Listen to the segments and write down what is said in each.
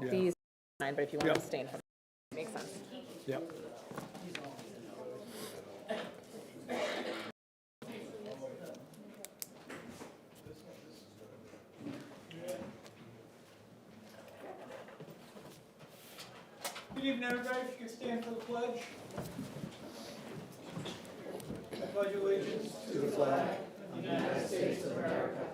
these, but if you want to abstain from it, makes sense. Yep. Good evening, everybody. If you could stand for the pledge. I pledge allegiance to the flag of the United States of America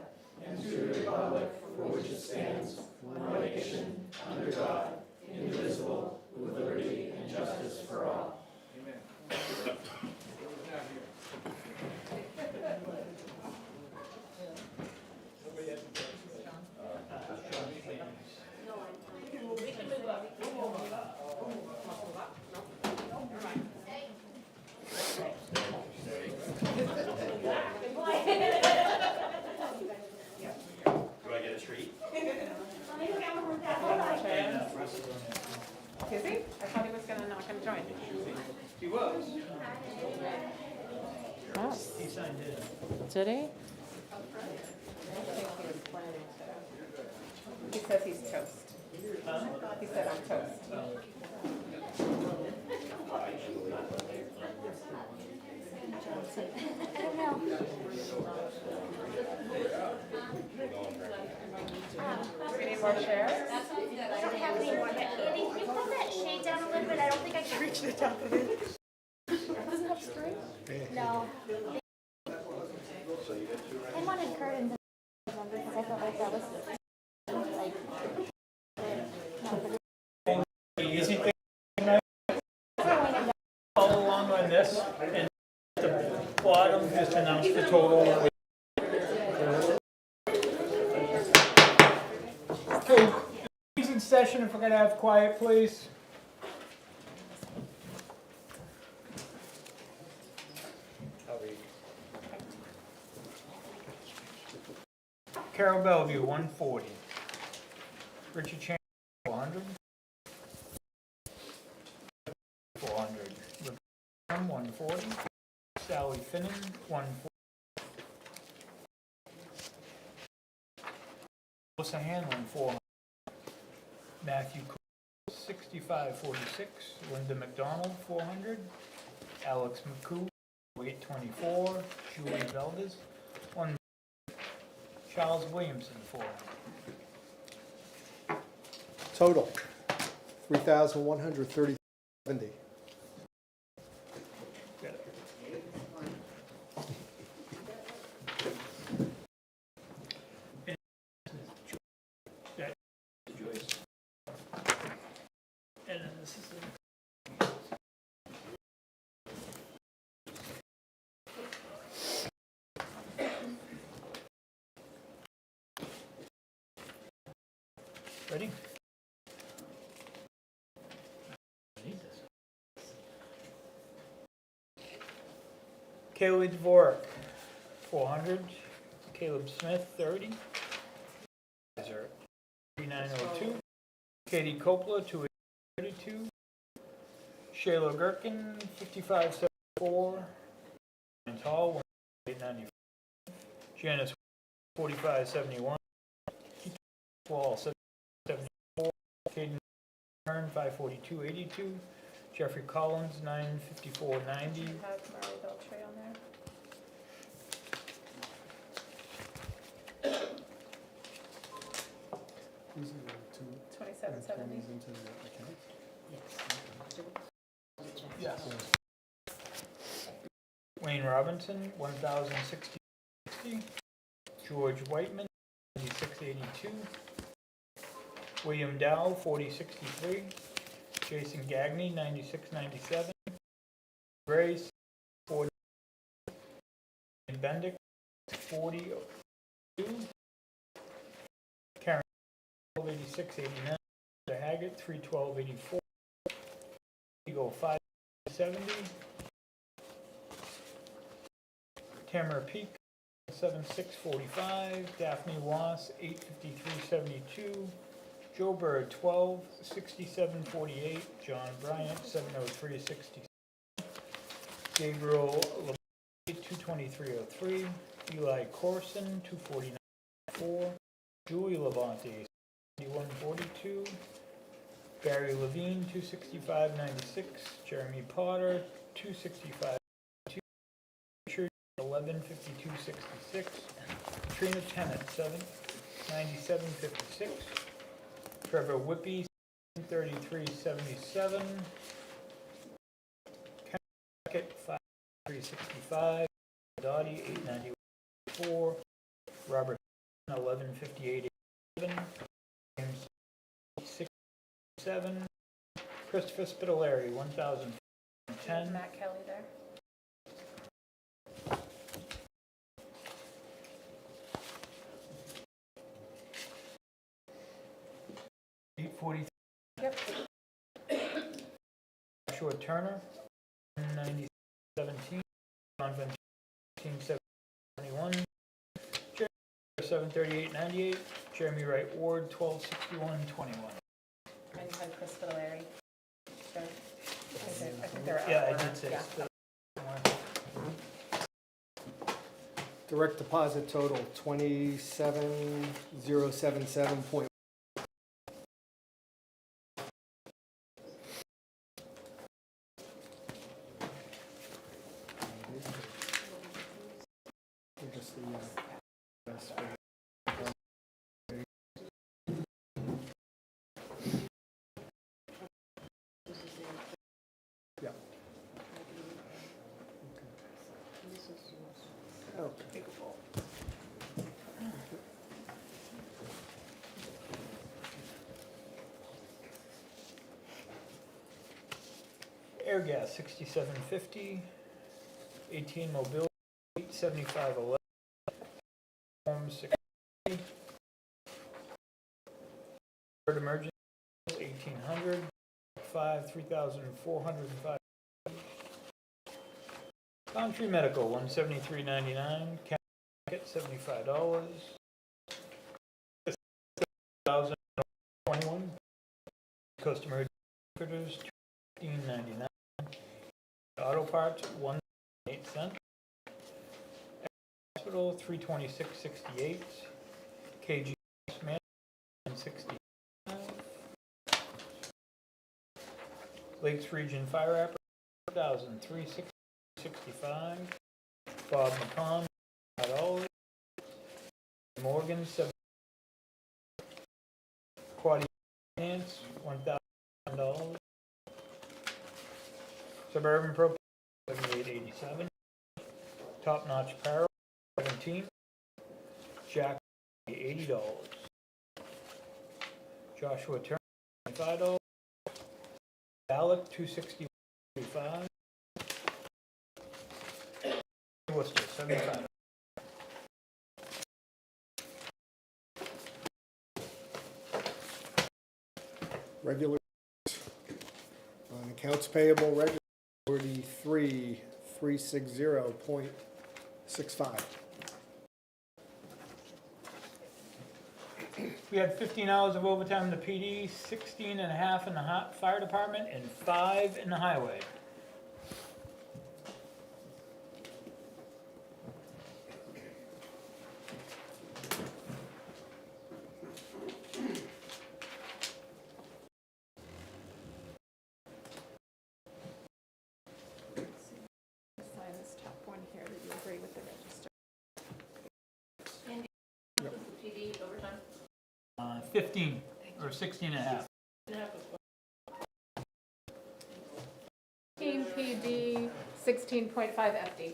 and to the republic for which it stands, one nation, under God, indivisible, with liberty and justice for all. Amen. Is he? I thought he was not gonna join. He was. Oh, He signed in. did he? I think he was planning to. He says he's toast. He said I'm toast. We need more chairs? I don't have any more, but Andy, can you pull that shade down a little bit? I don't think I can reach the top of it. Does it have strings? No. I wanted curtains because I felt like that was like The easy thing tonight, follow along on this, and at the bottom, just announce the total. Okay, please in session, if we're gonna have quiet, please. Carol Bellevue, 140. Richard Chan, 400. 400. Rebecca, 140. Sally Finnan, 140. Melissa Hanlon, 400. Matthew Cole, 6546. Linda McDonald, 400. Alex McCoo, 824. Julie Velders, 1. Charles Williamson, 400. Total, 3,130.70. And then this is ready? Kaylee Dvorak, 400. Caleb Smith, 30. 3902. Katie Coppola, 232. Shayla Gherkin, 5574. Ryan Tall, 1894. Janice, 4571. Wall, 774. Caden Hearn, 54282. Jeffrey Collins, 95490. Have Marley Beltray on there? These are the two 2770. into the account. Yes. Wayne Robinson, 1060. George Whiteman, 9682. William Dow, 4063. Jason Gagney, 9697. Grace, 40. Bendick, 42. Karen, 8689. Haggett, 31284. Eagle, 570. Tamara Peak, 7645. Daphne Wass, 85372. Joe Bird, 126748. John Bryant, 70360. Gabriel LeBlanc, 22303. Eli Corson, 249.4. Julie Labonte, 7142. Barry Levine, 265.96. Jeremy Potter, 265. Richard, 1152.66. Katrina Tennant, 97.56. Trevor Whippy, 33.77. Ken Beckett, 5.365. Dottie, 8.94. Robert, 11.58.87. James, 6.7. Christopher Spitaleri, 1,010. Matt Kelly there. $8.43. Yep. Joshua Turner, 90.17. John Van 15.71. Jeremy 7.38.98. Jeremy Wright Ward 12.61.21. And you had Chris Fidelari. So, I think they're out. Yeah, I of order. did say Yeah. Direct deposit total, 27,077. Just the, best for- Yeah. Okay. Air gas 67.50. 18 mobility 875.11. Form 60. Third emergency 1800. 3,405. Country Medical 173.99. Capital $75. 1,021. Customer produced $15.99. Auto parts 1.8 cents. Hospital 326.68. KG man 65. Lakes Region Fire Apparatus 1,365. Bob McCon $5. Morgan 7. Quaddy Finance $1,000. Suburban Pro 78.87. Top Notch Apparel 17. Jack $80. Joshua Turner $25. Alec $265. Worcester $75. Regular, on accounts payable, regular 43,360.65. We had 15 hours of overtime in the PD, 16 and a half in the fire department, and 5 in the highway. Sign this top one here that you agree with the register. Andy, Yep. PD overtime? 15 or 16 and a half. 15 PD, 16.5 FD.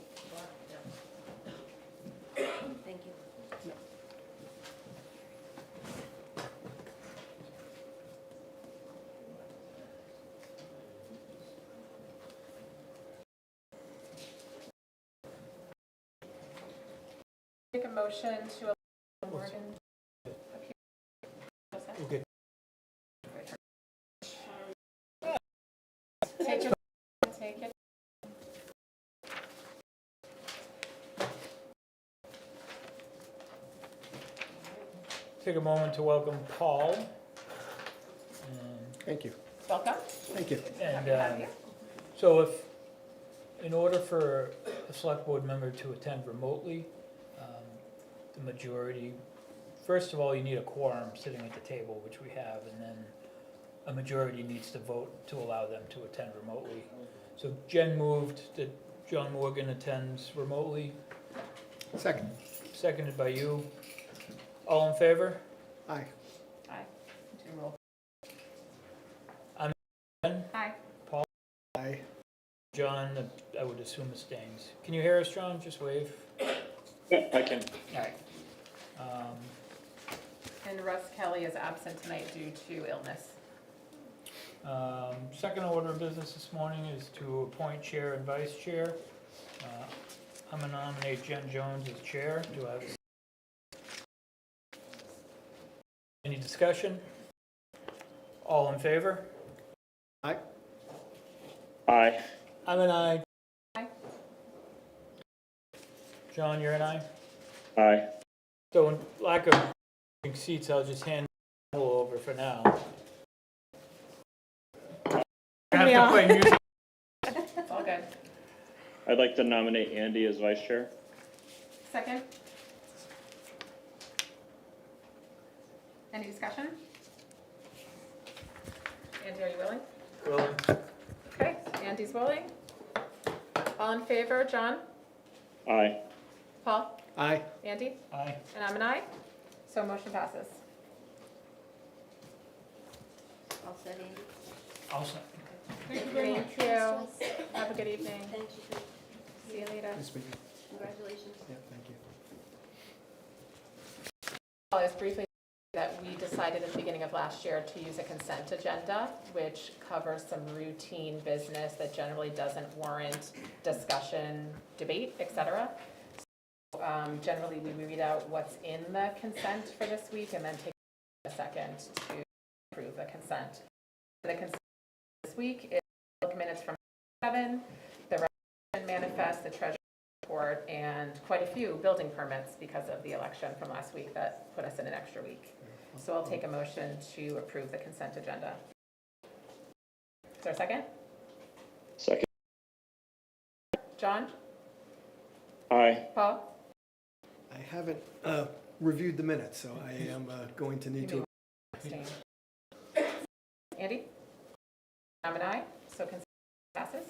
Thank you. Make a motion to allow Morgan. up here. What's that? Okay. Take it. Take it. Take a moment to welcome Paul. Thank you. Welcome. Thank you. And Happy to have you. so if, in order for a select board member to attend remotely, the majority, first of all, you need a quorum sitting at the table, which we have, and then a majority needs to vote to allow them to attend remotely. So Jen moved that John Morgan attends remotely, Second. seconded by you. All in favor? Aye. Aye. Do roll. Jen? Aye. Paul? Aye. John, I would assume abstains. Can you hear us, John? Just wave. Yeah, I can. All right. And Russ Kelly is absent tonight due to illness. Second order of business this morning is to appoint chair and vice chair. I'm gonna nominate Jen Jones as chair. Do I have any discussion? All in favor? Aye. Aye. I'm an aye. Aye. John, you're an aye? Aye. So in lack of seats, I'll just hand the poll over for now. I have to play music. It's all good. I'd like to nominate Andy as vice chair. Second? Any discussion? Andy, are you willing? Willing? Okay, Andy's willing. All in favor, John? Aye. Paul? Aye. Andy? Aye. And I'm an aye. So motion passes. All set, Andy? I'll second. Thank you. Have a good evening. Thank you. See you later. Nice meeting you. Congratulations. Yeah, thank you. I'll just briefly that we decided at the beginning of last year to use a consent agenda, which covers some routine business that generally doesn't warrant discussion, debate, etc. Generally, we read out what's in the consent for this week and then take a second to approve the consent. The consent this week is minutes from 7, the resolution manifest, the treasurer's report, and quite a few building permits because of the election from last week that put us in an extra week. So I'll take a motion to approve the consent agenda. Is there a second? Second. John? Aye. Paul? I haven't reviewed the minutes, so I am going to need to. Abstain. Andy? I'm an aye, so consent passes.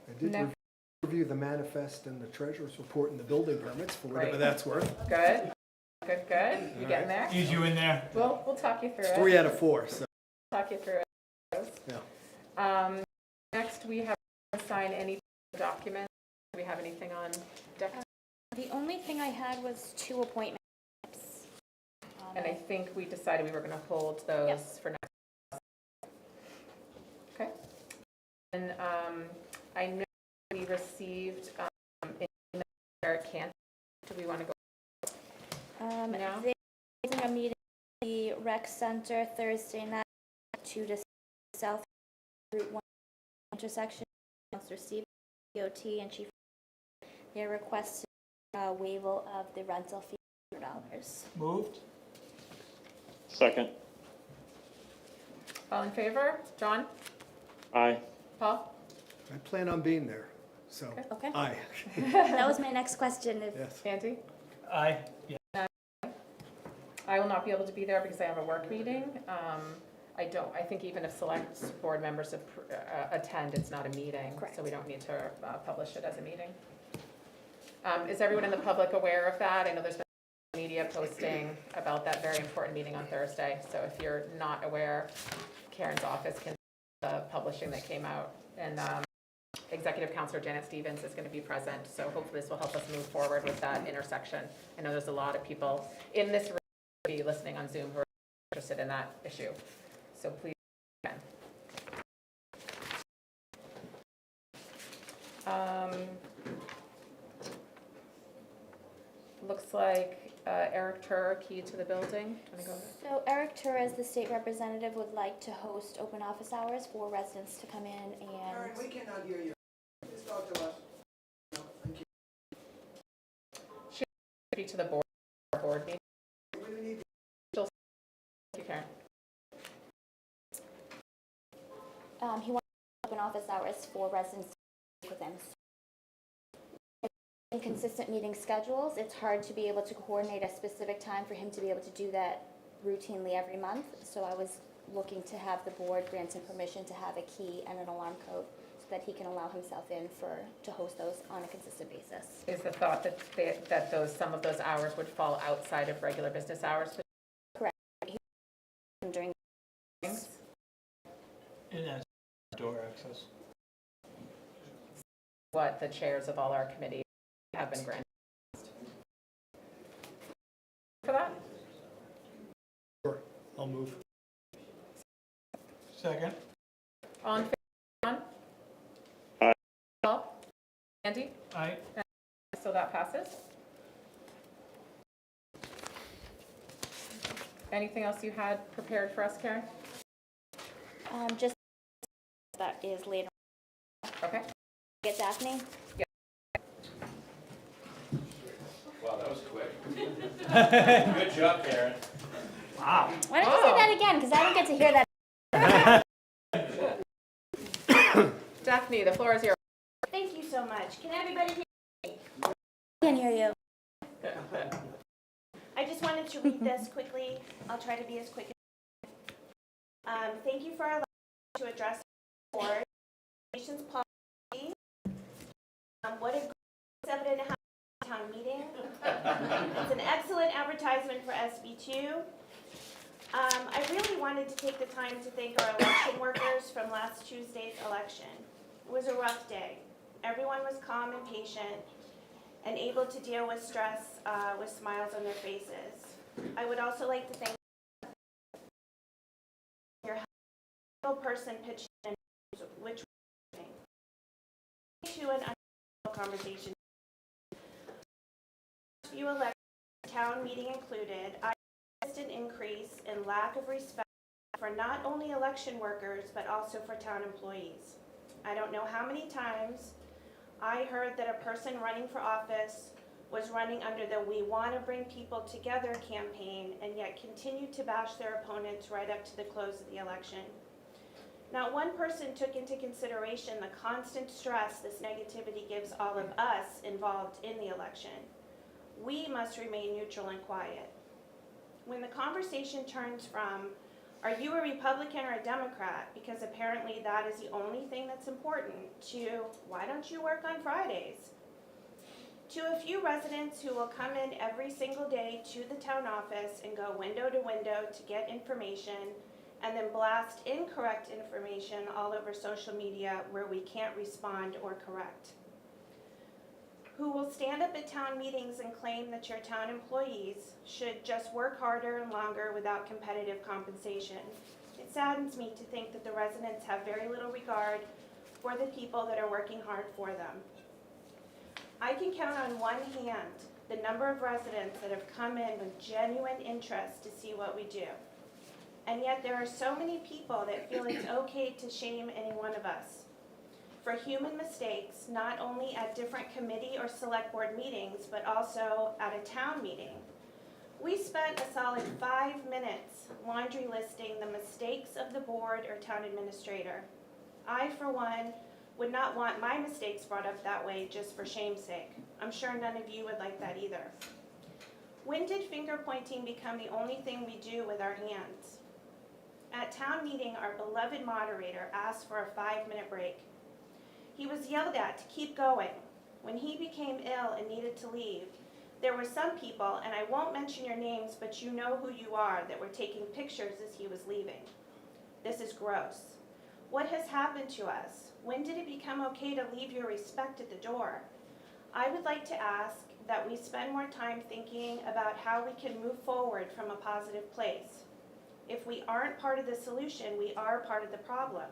I did No. review the manifest and the treasurer's report and the building permits for whatever Great. that's worth. Good. Good, good. You getting there? Ease you in there. We'll talk you through It's it. 3 out of 4, so, Talk you through it. yeah. Next, we have to sign any documents. Do we have anything on deck? The only thing I had was 2 appointments. And I think we decided we were going to hold those Yes. for next. Okay. And I know we received an email Eric Cantor. Do we want to go? No? They're having a meeting at the rec center Thursday night, 2 to South Route 1 intersection. Councilor Stevens, DOT, and Chief. They're requesting a waiver of the rental fee of $100. Moved? Second. All in favor? John? Aye. Paul? I plan on being there, so, Okay. aye. That was my next question. Yes. Andy? Aye. Yeah. I will not be able to be there because I have a work meeting. I think even if select board members attend, it's not a meeting. Correct. So we don't need to publish it as a meeting. Is everyone in the public aware of that? I know there's been media posting about that very important meeting on Thursday. So if you're not aware, Karen's office can the publishing that came out. And Executive Counselor Janet Stevens is going to be present. So hopefully this will help us move forward with that intersection. I know there's a lot of people in this room who will be listening on Zoom who are interested in that issue. So please. Looks like Eric Turr, key to the building. Wanna go? So Eric Torres, the state representative, would like to host open office hours for residents to come in Karen, we and cannot hear you. Please talk to us. No, thank you. Key to the board meeting. We really need Thank you, Karen. he wants open office hours for residents to with him. inconsistent meeting schedules, it's hard to be able to coordinate a specific time for him to be able to do that routinely every month. So I was looking to have the board grant him permission to have a key and an alarm code so that he can allow himself in to host those on a consistent basis. Is the thought that some of those hours would fall outside of regular business hours? Correct. During Meetings? And that's door access. What the chairs of all our committees have been granted. For that? Sure, I'll move. Second. All in favor? John? Aye. Paul? Andy? Aye. So that passes. Anything else you had prepared for us, Karen? just that is later. Okay. Get Daphne. Wow, that was quick. Good job, Karen. Wow. Why don't you say that again? Because I don't get to hear that. Daphne, the floor is yours. Thank you so much. Can everybody hear? I can hear you. I just wanted to read this quickly. I'll try to be as quick as thank you for allowing me to address the board. Relations policy. What a great 7.5 town meeting. It's an excellent advertisement for SB2. I really wanted to take the time to thank our election workers from last Tuesday's election. It was a rough day. Everyone was calm and patient and able to deal with stress with smiles on their faces. I would also like to thank your person pitching in, which was to an conversation. Few elections, town meeting included, I noticed an increase in lack of respect for not only election workers but also for town employees. I don't know how many times I heard that a person running for office was running under the "We Want to Bring People Together" campaign and yet continued to bash their opponents right up to the close of the election. Not one person took into consideration the constant stress this negativity gives all of us involved in the election. We must remain neutral and quiet. When the conversation turns from, "Are you a Republican or a Democrat?" because apparently that is the only thing that's important, to "Why don't you work on Fridays?" to a few residents who will come in every single day to the town office and go window to window to get information and then blast incorrect information all over social media where we can't respond or correct. Who will stand up at town meetings and claim that your town employees should just work harder and longer without competitive compensation. It saddens me to think that the residents have very little regard for the people that are working hard for them. I can count on one hand the number of residents that have come in with genuine interest to see what we do. And yet there are so many people that feel it's okay to shame any one of us for human mistakes, not only at different committee or select board meetings, but also at a town meeting. We spent a solid 5 minutes laundry listing the mistakes of the board or town administrator. I, for one, would not want my mistakes brought up that way just for shame's sake. I'm sure none of you would like that either. When did finger pointing become the only thing we do with our hands? At town meeting, our beloved moderator asked for a 5-minute break. He was yelled at to keep going. When he became ill and needed to leave, there were some people, and I won't mention your names, but you know who you are, that were taking pictures as he was leaving. This is gross. What has happened to us? When did it become okay to leave your respect at the door? I would like to ask that we spend more time thinking about how we can move forward from a positive place. If we aren't part of the solution, we are part of the problem.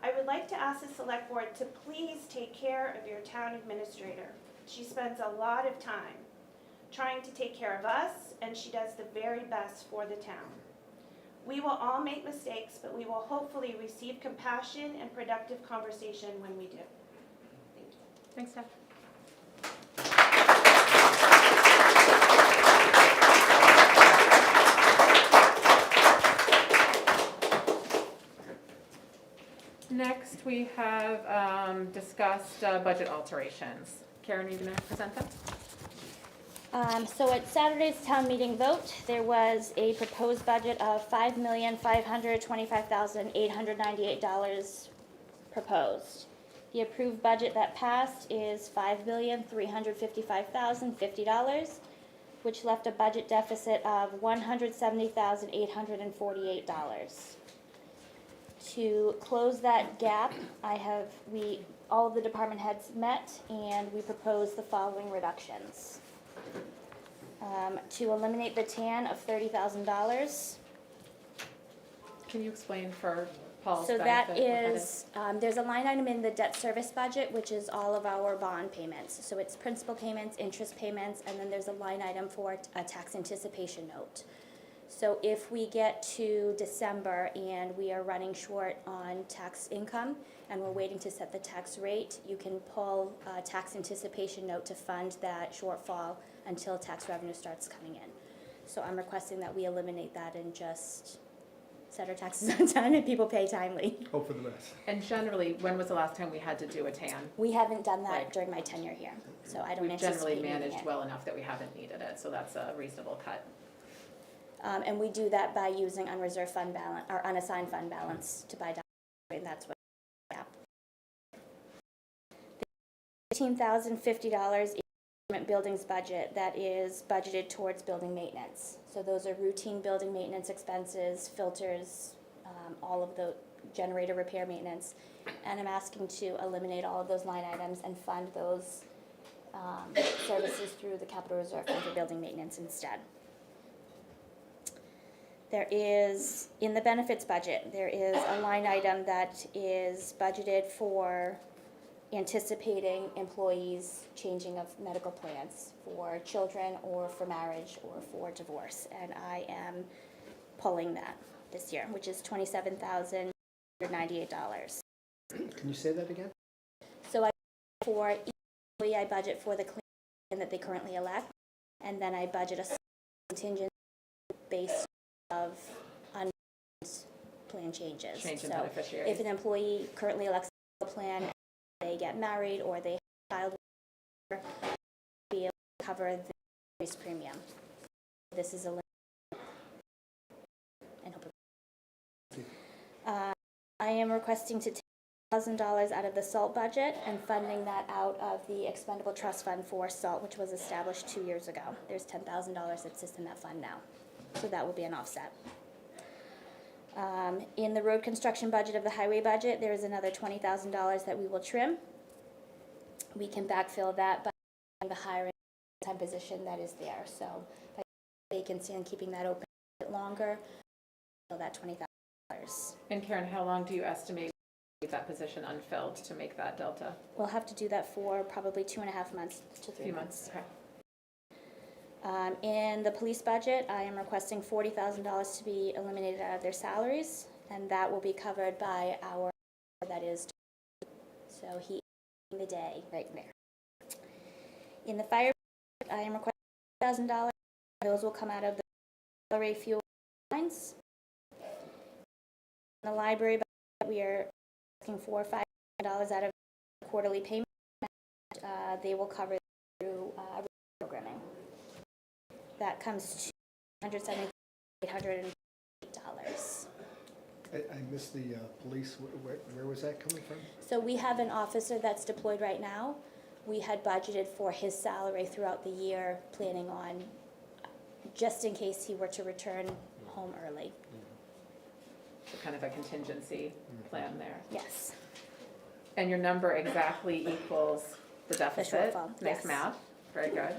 I would like to ask the select board to please take care of your town administrator. She spends a lot of time trying to take care of us, and she does the very best for the town. We will all make mistakes, but we will hopefully receive compassion and productive conversation when we do. Thank you. Thanks, Steph. Next, we have discussed budget alterations. Karen, are you going to present them? So at Saturday's town meeting vote, there was a proposed budget of $5,525,898 proposed. The approved budget that passed is $5,355,050, which left a budget deficit of $170,848. To close that gap, all of the department heads met and we proposed the following reductions. To eliminate the TAN of $30,000. Can you explain for Paul's So benefit? that is, there's a line item in the debt service budget, which is all of our bond payments. So it's principal payments, interest payments, and then there's a line item for a tax anticipation note. So if we get to December and we are running short on tax income and we're waiting to set the tax rate, you can pull a tax anticipation note to fund that shortfall until tax revenue starts coming in. So I'm requesting that we eliminate that and just set our taxes on time and people pay timely. Hope for the best. And generally, when was the last time we had to do a TAN? We haven't done that Right. during my tenure here, so I don't We've anticipate generally needing managed it. well enough that we haven't needed it, so that's a reasonable cut. And we do that by using unreserved fund balance, or unassigned fund balance to buy down, and that's what. Yeah. The $15,050 buildings budget that is budgeted towards building maintenance. So those are routine building maintenance expenses, filters, all of the generator repair maintenance. And I'm asking to eliminate all of those line items and fund those services through the capital reserve fund for building maintenance instead. There is, in the benefits budget, there is a line item that is budgeted for anticipating employees changing of medical plans for children or for marriage or for divorce. And I am pulling that this year, which is $27,098. Can you say that again? So for each employee, I budget for the plan that they currently elect, and then I budget a contingent based of unplanned plan changes. Change in So beneficiaries. if an employee currently elects a plan, they get married or they have a child, be able to cover the increased premium. This is a limit. And hope I am requesting to take $1,000 out of the SALT budget and funding that out of the expendable trust fund for SALT, which was established 2 years ago. There's $10,000 that sits in that fund now, so that will be an offset. In the road construction budget of the highway budget, there is another $20,000 that we will trim. We can backfill that by the hiring time position that is there. So by vacancy and keeping that open a bit longer, fill that $20,000. And Karen, how long do you estimate to leave that position unfilled to make that delta? We'll have to do that for probably 2.5 months to 3 Few months. Okay. In the police budget, I am requesting $40,000 to be eliminated out of their salaries, and that will be covered by our, that is, so he is the day right there. In the fire budget, I am requesting $1,000. Those will come out of the salary fuel lines. In the library budget, we are asking for $5,000 out of quarterly payment. They will cover through programming. That comes to $170,808. I missed the police. Where was that coming from? So we have an officer that's deployed right now. We had budgeted for his salary throughout the year, planning on, just in case he were to return home early. So kind of a contingency plan there. Yes. And your number exactly equals the deficit? shortfall, Nice yes. math, very good.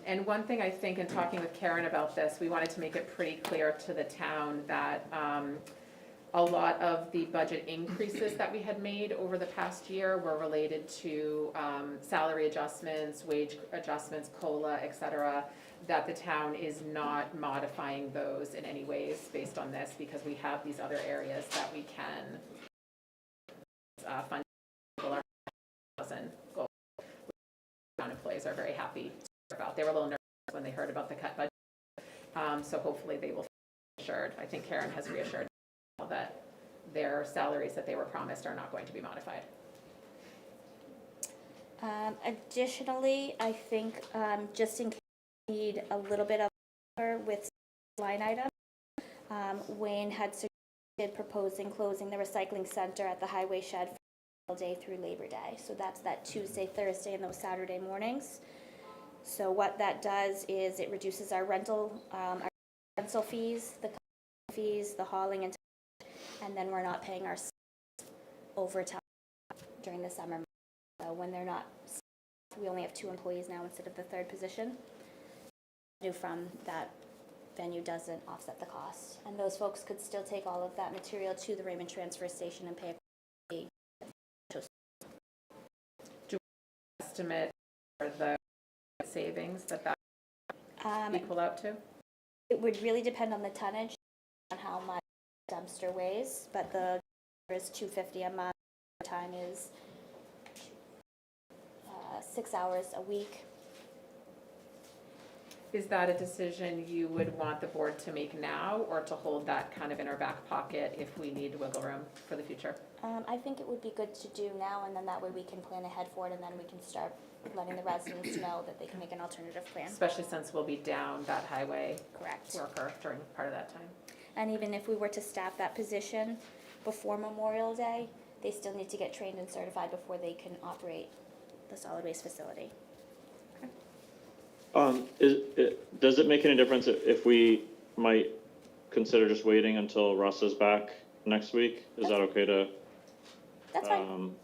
And one thing I think in talking with Karen about this, we wanted to make it pretty clear to the town that a lot of the budget increases that we had made over the past year were related to salary adjustments, wage adjustments, COLA, et cetera, that the town is not modifying those in any ways based on this because we have these other areas that we can fund. Town employees are very happy about. They were a little nervous when they heard about the cut budget, so hopefully they will feel assured. I think Karen has reassured that their salaries that they were promised are not going to be modified. Additionally, I think, just in case we need a little bit of with line item, Wayne had suggested proposing closing the recycling center at the highway shed all day through Labor Day. So that's that Tuesday, Thursday, and those Saturday mornings. So what that does is it reduces our rental fees, the fees, the hauling, and then we're not paying our overtime during the summer. So when they're not, we only have 2 employees now instead of the 3rd position. From that venue doesn't offset the cost, and those folks could still take all of that material to the Raymond transfer station and pay a Estimate for the savings that equal out to? It would really depend on the tonnage, on how much dumpster weighs, but the is $250 a month. Time is 6 hours a week. Is that a decision you would want the board to make now, or to hold that kind of in our back pocket if we need wiggle room for the future? I think it would be good to do now, and then that way we can plan ahead for it, and then we can start letting the residents know that they can make an alternative plan. Especially since we'll be down that highway Correct. worker during part of that time. And even if we were to staff that position before Memorial Day, they still need to get trained and certified before they can operate the solid waste facility. Does it make any difference if we might consider just waiting until Russ is back next week? Is that okay to That's fine.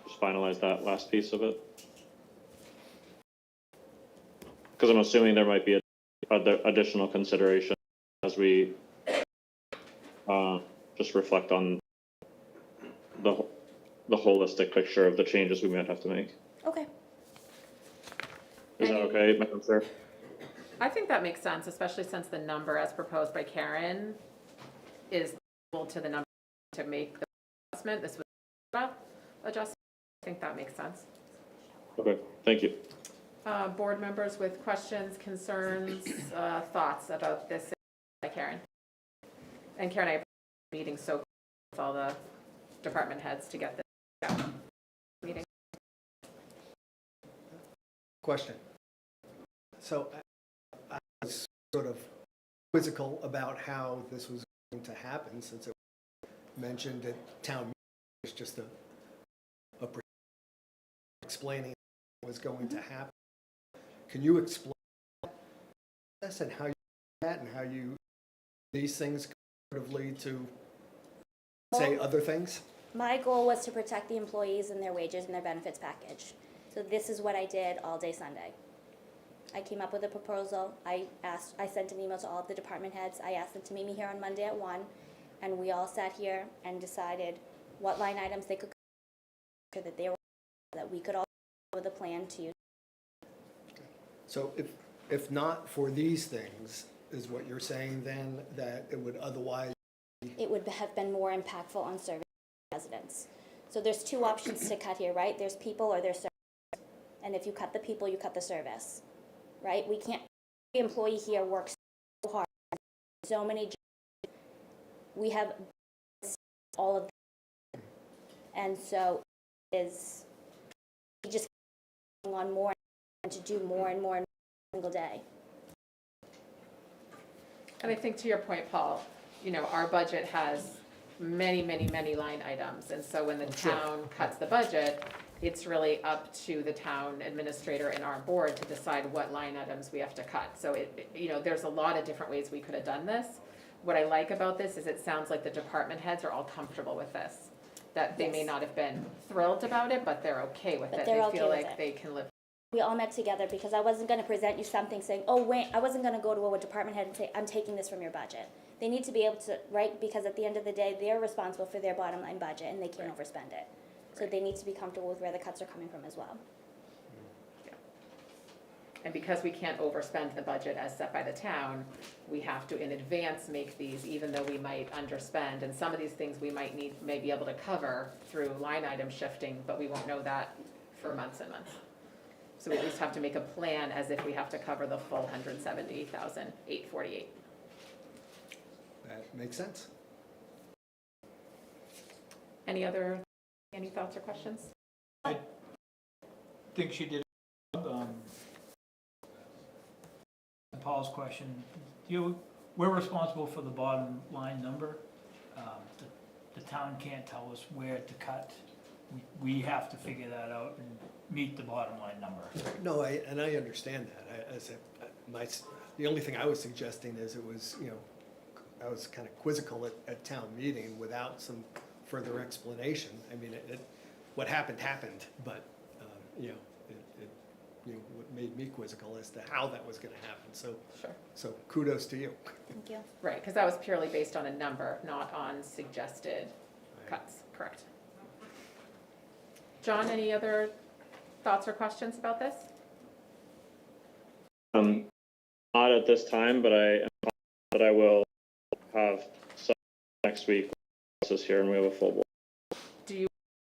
just finalize that last piece of it? Because I'm assuming there might be additional consideration as we just reflect on the holistic picture of the changes we might have to make. Okay. Is that okay, Madam Chair? I think that makes sense, especially since the number as proposed by Karen is equal to the number to make the adjustment. This was adjustment. I think that makes sense. Okay, thank you. Board members with questions, concerns, thoughts about this by Karen. And Karen, I appreciate the meeting so quick with all the department heads to get this meeting. Question. So I was sort of quizzical about how this was going to happen, since it was mentioned at town meeting. It's just a explaining what was going to happen. Can you explain this and how you do that, and how these things sort of lead to, say, other things? My goal was to protect the employees and their wages and their benefits package. So this is what I did all day Sunday. I came up with a proposal. I sent an email to all of the department heads. I asked them to meet me here on Monday at 1, and we all sat here and decided what line items they could cover, that we could all come with a plan to use. So if not for these things, is what you're saying then, that it would otherwise? It would have been more impactful on service residents. So there's 2 options to cut here, right? There's people or there's service. And if you cut the people, you cut the service, right? We can't, every employee here works so hard, so many jobs. We have all of them. And so is just on more and to do more and more single day. And I think to your point, Paul, you know, our budget has many, many, many line items. And so when the town cuts the budget, it's really up to the town administrator and our board to decide what line items we have to cut. So you know, there's a lot of different ways we could have done this. What I like about this is it sounds like the department heads are all comfortable with this. That they may not have been thrilled about it, but they're okay with it. They feel like they can live. We all met together because I wasn't going to present you something saying, oh wait, I wasn't going to go to a department head and say, I'm taking this from your budget. They need to be able to, right, because at the end of the day, they're responsible for their bottom line budget and they can't overspend it. So they need to be comfortable with where the cuts are coming from as well. Yeah. And because we can't overspend the budget as set by the town, we have to in advance make these, even though we might underspend. And some of these things we may be able to cover through line item shifting, but we won't know that for months and months. So we at least have to make a plan as if we have to cover the full $170,848. That makes sense. Any thoughts or questions? think she did. Paul's question, we're responsible for the bottom line number. The town can't tell us where to cut. We have to figure that out and meet the bottom line number. No, I understand that. The only thing I was suggesting is it was, I was kind of quizzical at town meeting without some further explanation. I mean, what happened, but, what made me quizzical as to how that was gonna happen, so. Sure. So kudos to you. Thank you. Right, because that was purely based on a number, not on suggested cuts, correct? John, any other thoughts or questions about this? Not at this time, but I will have some next week. This is here and we have a full board.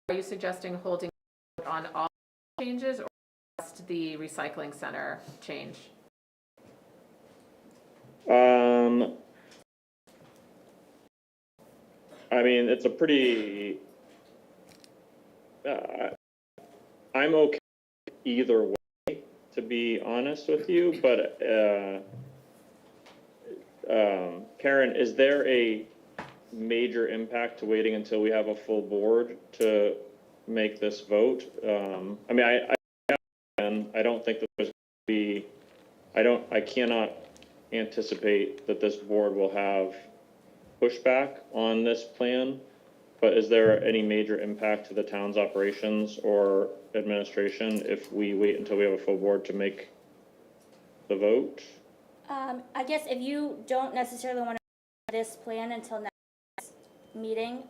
Are you suggesting holding on all changes or just the recycling center change? I mean, it's a pretty, I'm okay either way, to be honest with you, but, Karen, is there a major impact to waiting until we have a full board to make this vote? I mean, I don't think that there's going to be, I cannot anticipate that this board will have pushback on this plan, but is there any major impact to the town's operations or administration if we wait until we have a full board to make the vote? I guess if you don't necessarily want to this plan until next meeting,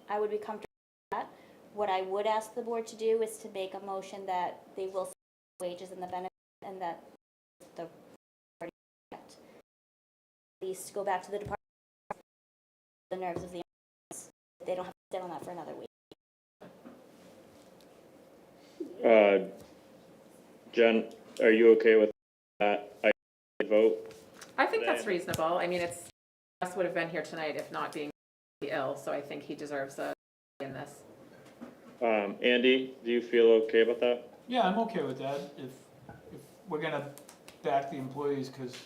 I would be comfortable with that. What I would ask the board to do is to make a motion that they will see the wages and the benefits and that the at least go back to the department, the nerves of the they don't have to sit on that for another week. Jen, are you okay with that vote? I think that's reasonable. I mean, Russ would have been here tonight if not being ill, so I think he deserves a in this. Andy, do you feel okay about that? Yeah, I'm okay with that. If we're gonna back the employees, because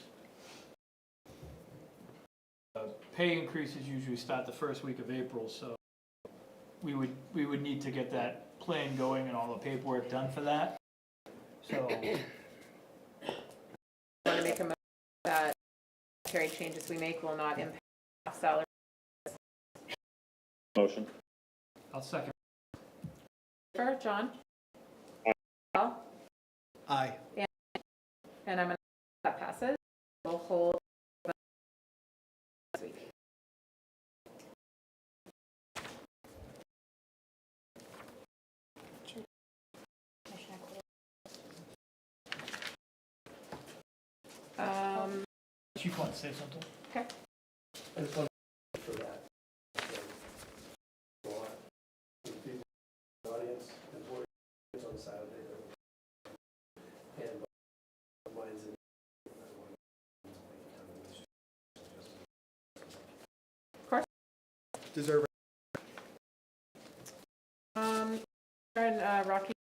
pay increases usually start the first week of April, so we would need to get that plan going and all the paperwork done for that. So Want to make a motion that carry changes we make will not impact salary? Motion. I'll second. John? Aye. Al? Aye. And I'm going to, that passes. We'll hold next week. Chief wants to say something? Okay. I just want to for that. People in the audience, employees on Saturday, and mine's in. Of course. Deserve. Rocky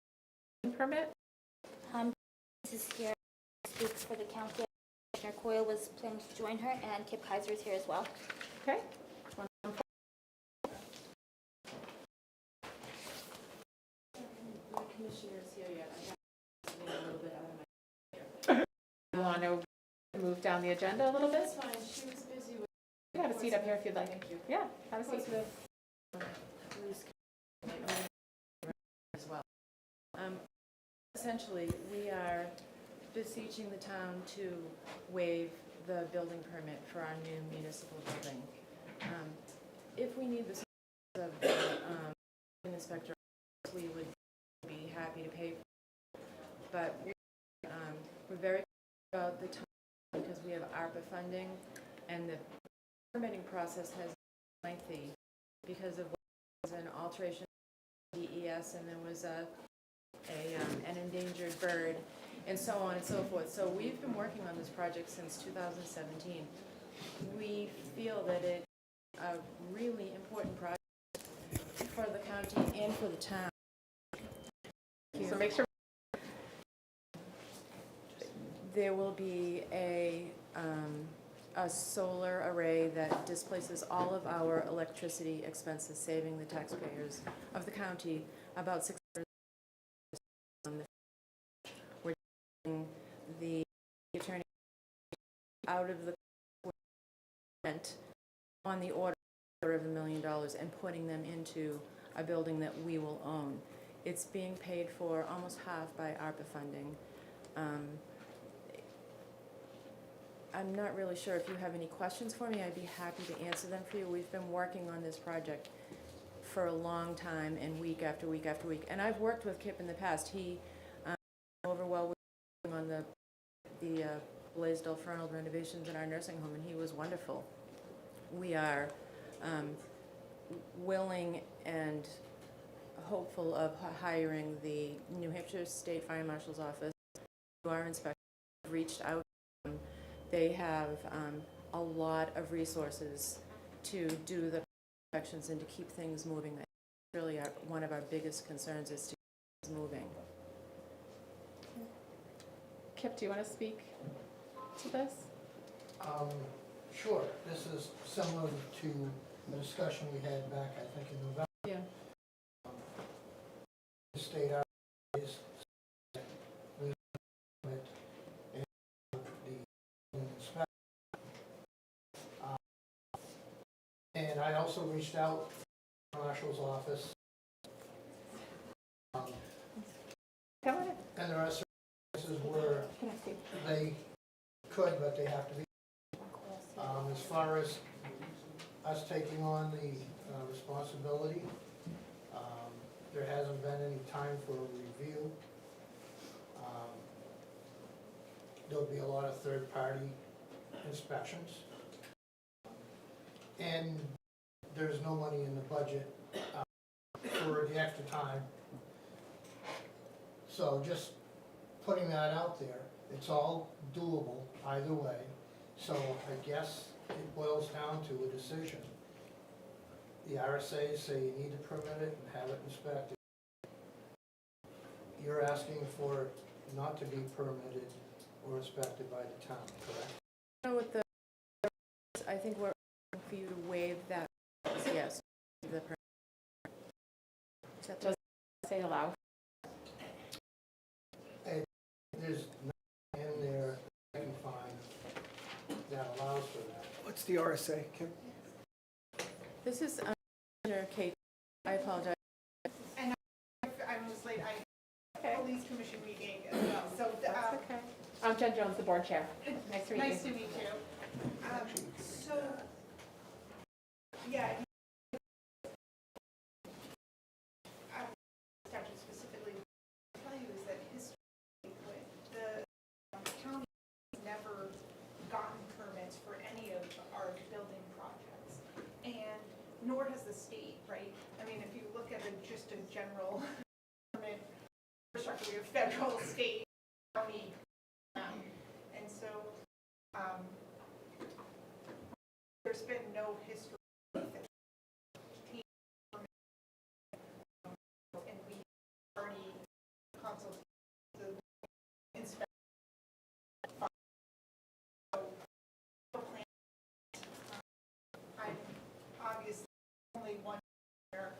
permit? This is here to speak for the county. Commissioner Coyle was planning to join her, and Kip Kaiser is here as well. Okay. Commissioners here yet. I have to be a little bit out of my. You want to move down the agenda a little bit? That's fine. She was busy with. You have a seat up here if you'd like. Thank you. Yeah, have a seat. Bruce as well. Essentially, we are beseeching the town to waive the building permit for our new municipal building. If we need the service of the inspector, we would be happy to pay for it. But we're very concerned about the time because we have ARPA funding and the permitting process has been lengthy because of an alteration of DES and there was an endangered bird and so on and so forth. So we've been working on this project since 2017. We feel that it's a really important project for the county and for the town. So make sure There will be a solar array that displaces all of our electricity expenses, saving the taxpayers of the county about $600. We're taking the attorney out of the rent on the order of $250,000 and putting them into a building that we will own. It's being paid for almost half by ARPA funding. I'm not really sure if you have any questions for me. I'd be happy to answer them for you. We've been working on this project for a long time and week after week after week. And I've worked with Kip in the past. He over well with on the Blaisdell Fernald renovations in our nursing home, and he was wonderful. We are willing and hopeful of hiring the New Hampshire State Fire Marshal's Office, who are inspectors, reached out. They have a lot of resources to do the inspections and to keep things moving. That's really one of our biggest concerns, is to keep things moving. Kip, do you want to speak to this? Sure. This is similar to the discussion we had back, I think, in November. Yeah. The state is and the inspection. And I also reached out to the Marshal's office. Come on in. And there are certain cases where Can I speak? they could, but they have to be. As far as us taking on the responsibility, there hasn't been any time for a review. There'll be a lot of third-party inspections. And there's no money in the budget for the extra time. So just putting that out there, it's all doable either way. So I guess it boils down to a decision. The RSA's say you need to permit it and have it inspected. You're asking for it not to be permitted or inspected by the town, correct? You know, with the, I think we're asking for you to waive that, yes. The permit. Is that Does it say allow? There's nothing in there I can find that allows for that. What's the RSA, Kim? This is under Kate. I apologize. And I was late, I Okay. police commission meeting as well, so, That's okay. I'm Jen Jones, the board chair. Nice to meet you. nice to meet you. So, yeah. Statute specifically, what I'll tell you is that historically, the county has never gotten permits for any of our building projects, and nor has the state, right? I mean, if you look at just a general permit structure, we have federal, state, county, and so there's been no history with it. And we already consulted the inspector. I'm obviously only one there.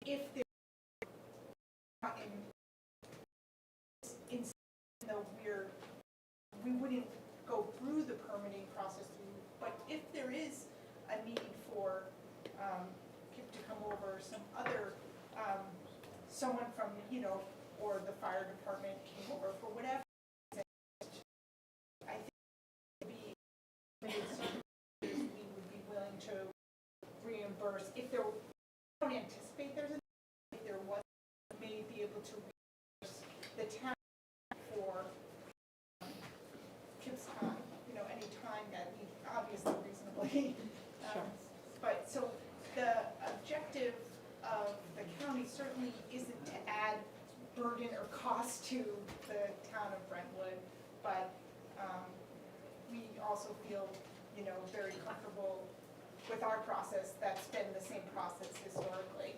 If there we wouldn't go through the permitting process, but if there is a need for Kip to come over, some other, someone from, or the fire department came over for whatever reason, I think it would be limited circumstances, we would be willing to reimburse. If there, I don't anticipate there's if there was, we may be able to reimburse the town for Kip's time, any time that we obviously reasonably. Sure. But so the objective of the county certainly isn't to add burden or cost to the town of Brentwood, but we also feel, very comfortable with our process. That's been the same process historically.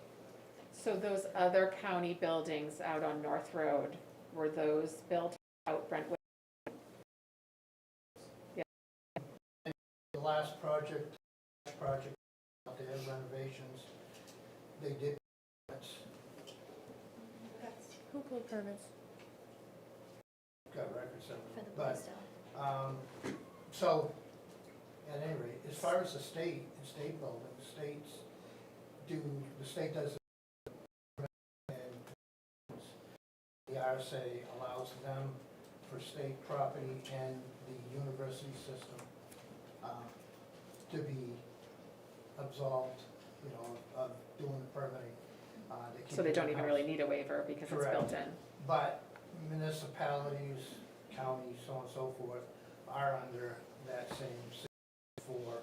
So those other county buildings out on North Road, were those built out Brentwood? The last project, out there, renovations, they did, Who pulled permits? got records of For it, the but, Bluestone. so, at any rate, as far as the state building, the state does, and the RSA allows them for state property and the university system, to be absolved, of doing the permitting. So they don't even really need a waiver because it's Correct. built in. But municipalities, counties, so on and so forth, are under that same system for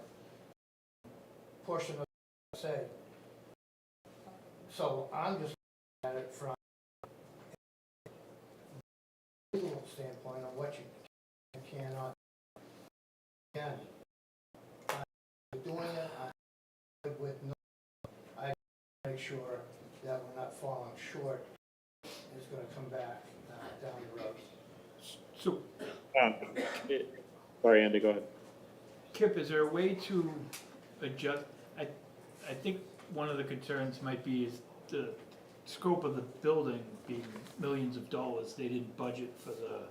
portion of the say. So I'm just looking at it from a legal standpoint on what you can and cannot. Again, I'm doing it, I'm with no, I make sure that we're not falling short. It's gonna come back down the road. So, Sorry, Andy, go ahead. Kip, is there a way to adjust, I think one of the concerns might be is the scope of the building being millions of dollars, they didn't budget for the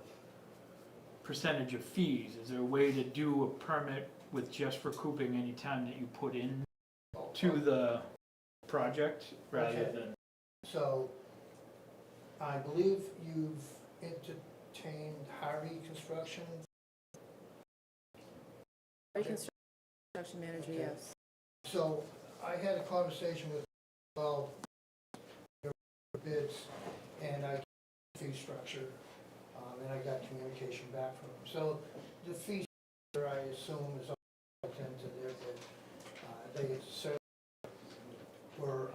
percentage of fees. Is there a way to do a permit with just recouping any time that you put in to the project rather Okay. than? So, I believe you've entertained Harvey Construction. Construction manager, Okay. yes. So, I had a conversation with, well, their bids, and I fee structure, and I got communication back from them. So, the fee structure, I assume, is built into their bid. They certainly were,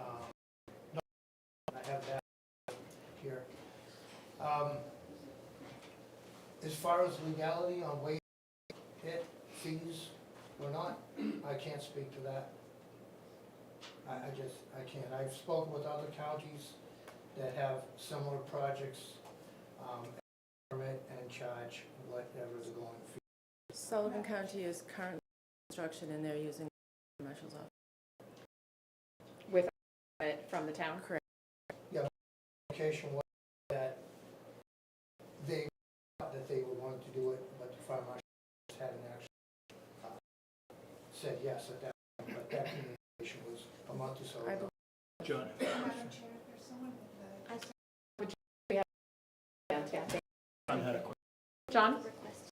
I have that here. As far as legality on waiving fees or not, I can't speak to that. I can't. I've spoken with other counties that have similar projects, permit and charge whatever the going fee. Sullivan County is currently construction and they're using Marshall's office. With it from the town? Correct. Application was that they thought that they were going to do it, but the fire marshal hadn't actually said yes at that point, but that communication was a month or so I ago. John? Madam Chair, if there's someone with the. John had a question. John? Request.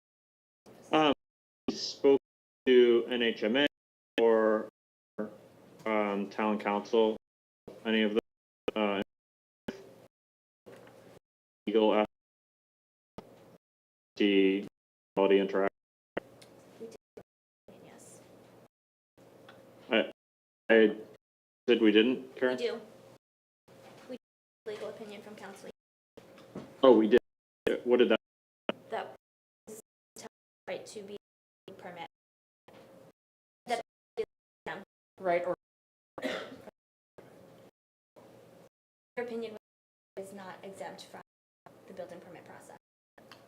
Spoke to NHMA or town council, any of the legal the quality interaction. Yes. I said we didn't, We Karen? do. We do legal opinion from council. Oh, we did. What did that? That is right to be permit. That is them. Right, or Your opinion is not exempt from the building permit process.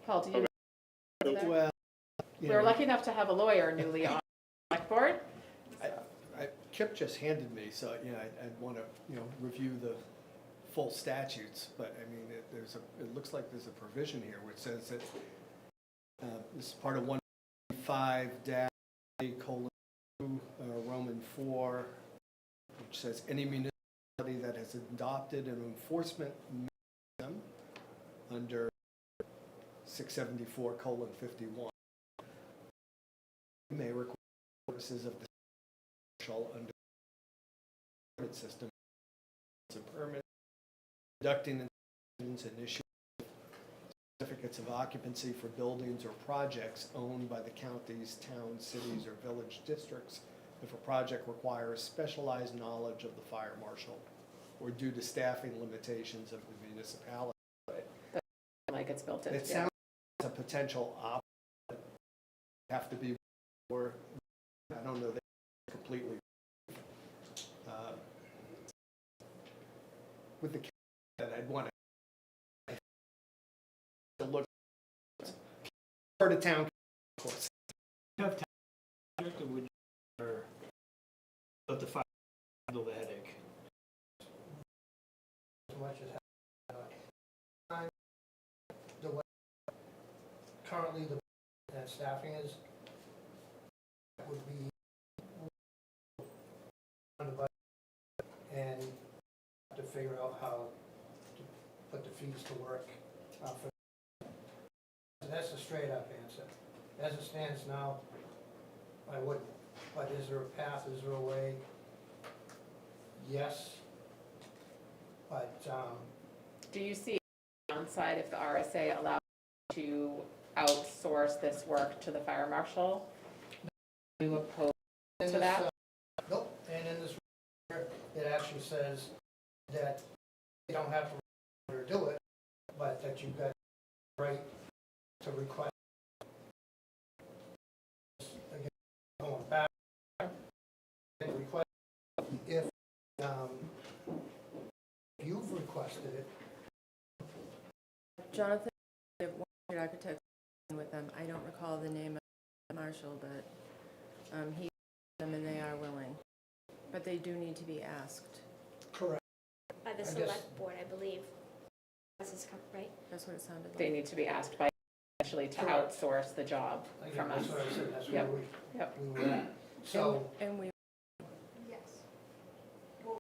Paul, do you? Well, you We were know, lucky enough to have a lawyer newly on the select board. Kip just handed me, so, I'd want to, review the full statutes, but, I mean, it looks like there's a provision here which says that this is part of 1.5-2, Roman 4, which says any municipality that has adopted an enforcement mechanism under 674:51 may require services of the special under the permit system. It's a permit conducting inspections and issuing certificates of occupancy for buildings or projects owned by the counties, towns, cities, or village districts if a project requires specialized knowledge of the fire marshal or due to staffing limitations of the municipality. Like it's built in. It sounds like a potential option. Have to be more, I don't know, that completely. With the that I'd want to for the town, of course. Have time project, or would you rather let the fire handle the headache? As much as time, the way currently the staffing is, that would be on the budget and to figure out how to put the fees to work for. That's a straight up answer. As it stands now, I wouldn't. But is there a path, is there a way? Yes. But, Do you see a downside if the RSA allows you to outsource this work to the fire marshal? Do you oppose in to this, that? nope, and in this, it actually says that you don't have to do it, but that you've got the right to request. Again, going back, and request if you've requested it. Jonathan, we have one architect with them. I don't recall the name of the marshal, but he them and they are willing. But they do need to be asked. Correct. By the I guess- select board, I believe. This is right? That's what it sounded like. They need to be asked by actually to Correct. outsource the job Again, from us. that's what I said, that's Yep. where Yep. we were at. So, And we, Yes. Well,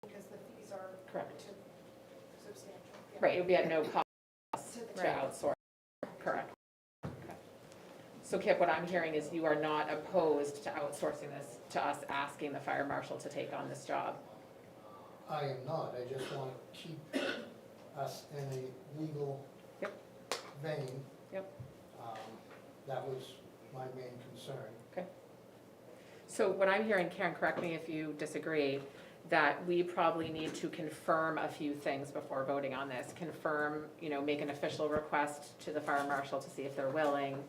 because the fees are Correct. too substantial. Yeah. Right, it would be at no cost To the to Right. outsource. Correct. Okay. So Kip, what I'm hearing is you are not opposed to outsourcing this, to us asking the fire marshal to take on this job. I am not, I just want to keep us in a legal Yep. vein. Yep. That was my main concern. So what I'm hearing, Karen, correct me if you disagree, that we probably need to confirm a few things before voting on this. Confirm, make an official request to the fire marshal to see if they're willing,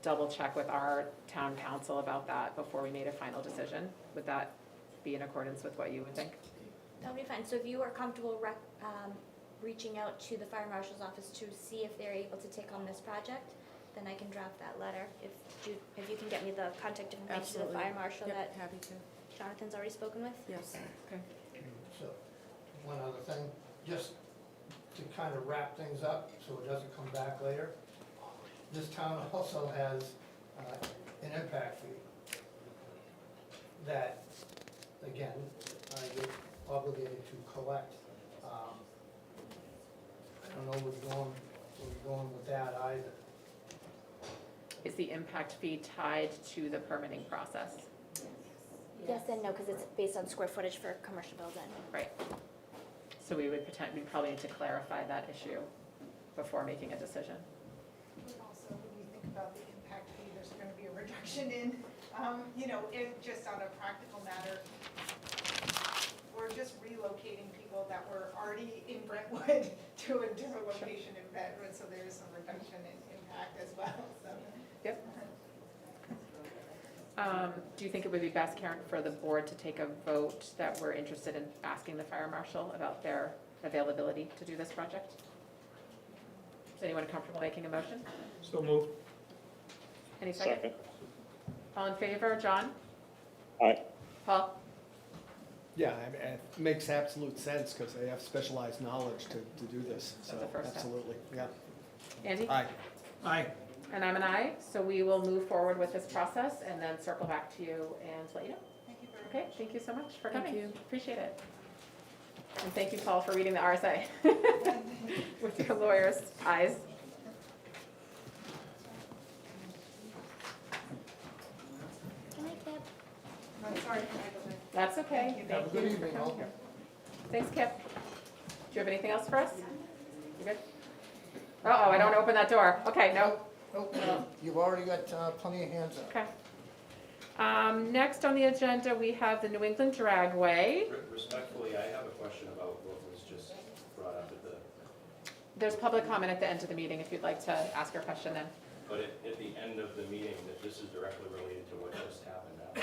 double check with our town council about that before we made a final decision. Would that be in accordance with what you would think? That would be fine. So if you are comfortable reaching out to the fire marshal's office to see if they're able to take on this project, then I can draft that letter. If you can get me the contact information of absolutely. the fire marshal Yep, that happy to. Jonathan's already spoken with. Yes. So, one other thing, just to kind of wrap things up so it doesn't come back later. This town also has an impact fee that, again, I get obligated to collect. I don't know where we're going with that either. Is the impact fee tied to the permitting process? Yes and no, because it's based on square footage for a commercial building. Right. So we probably need to clarify that issue before making a decision. Also, when you think about the impact fee, there's going to be a reduction in, just on a practical matter, we're just relocating people that were already in Brentwood to a different location in Brentwood, so there is some reduction in impact as well, so. Yep. Do you think it would be best, Karen, for the board to take a vote that we're interested in asking the fire marshal about their availability to do this project? Is anyone comfortable making a motion? So moved. Any second? second. All in favor? John? Aye. Paul? Yeah, it makes absolute sense because they have specialized knowledge to do this, so That's the first step. absolutely, yeah. Andy? Aye. Aye. And I'm an aye, so we will move forward with this process and then circle back to you and let you know. Thank you very Okay, thank you so much for Thank coming. you. Appreciate it. And thank you, Paul, for reading the RSA with your lawyer's eyes. Can I, Kip? I'm sorry. That's okay. Thank you. Thank Have a good you. evening, all. Thanks, Kip. Do you have anything else for us? You good? Uh-oh, I don't wanna open that door. Okay, no. Nope, you've already got plenty of hands up. Okay. Next on the agenda, we have the New England Dragway. Respectfully, I have a question about what was just brought up at the, There's public comment at the end of the meeting if you'd like to ask your question then. but at the end of the meeting, that this is directly related to what just happened now.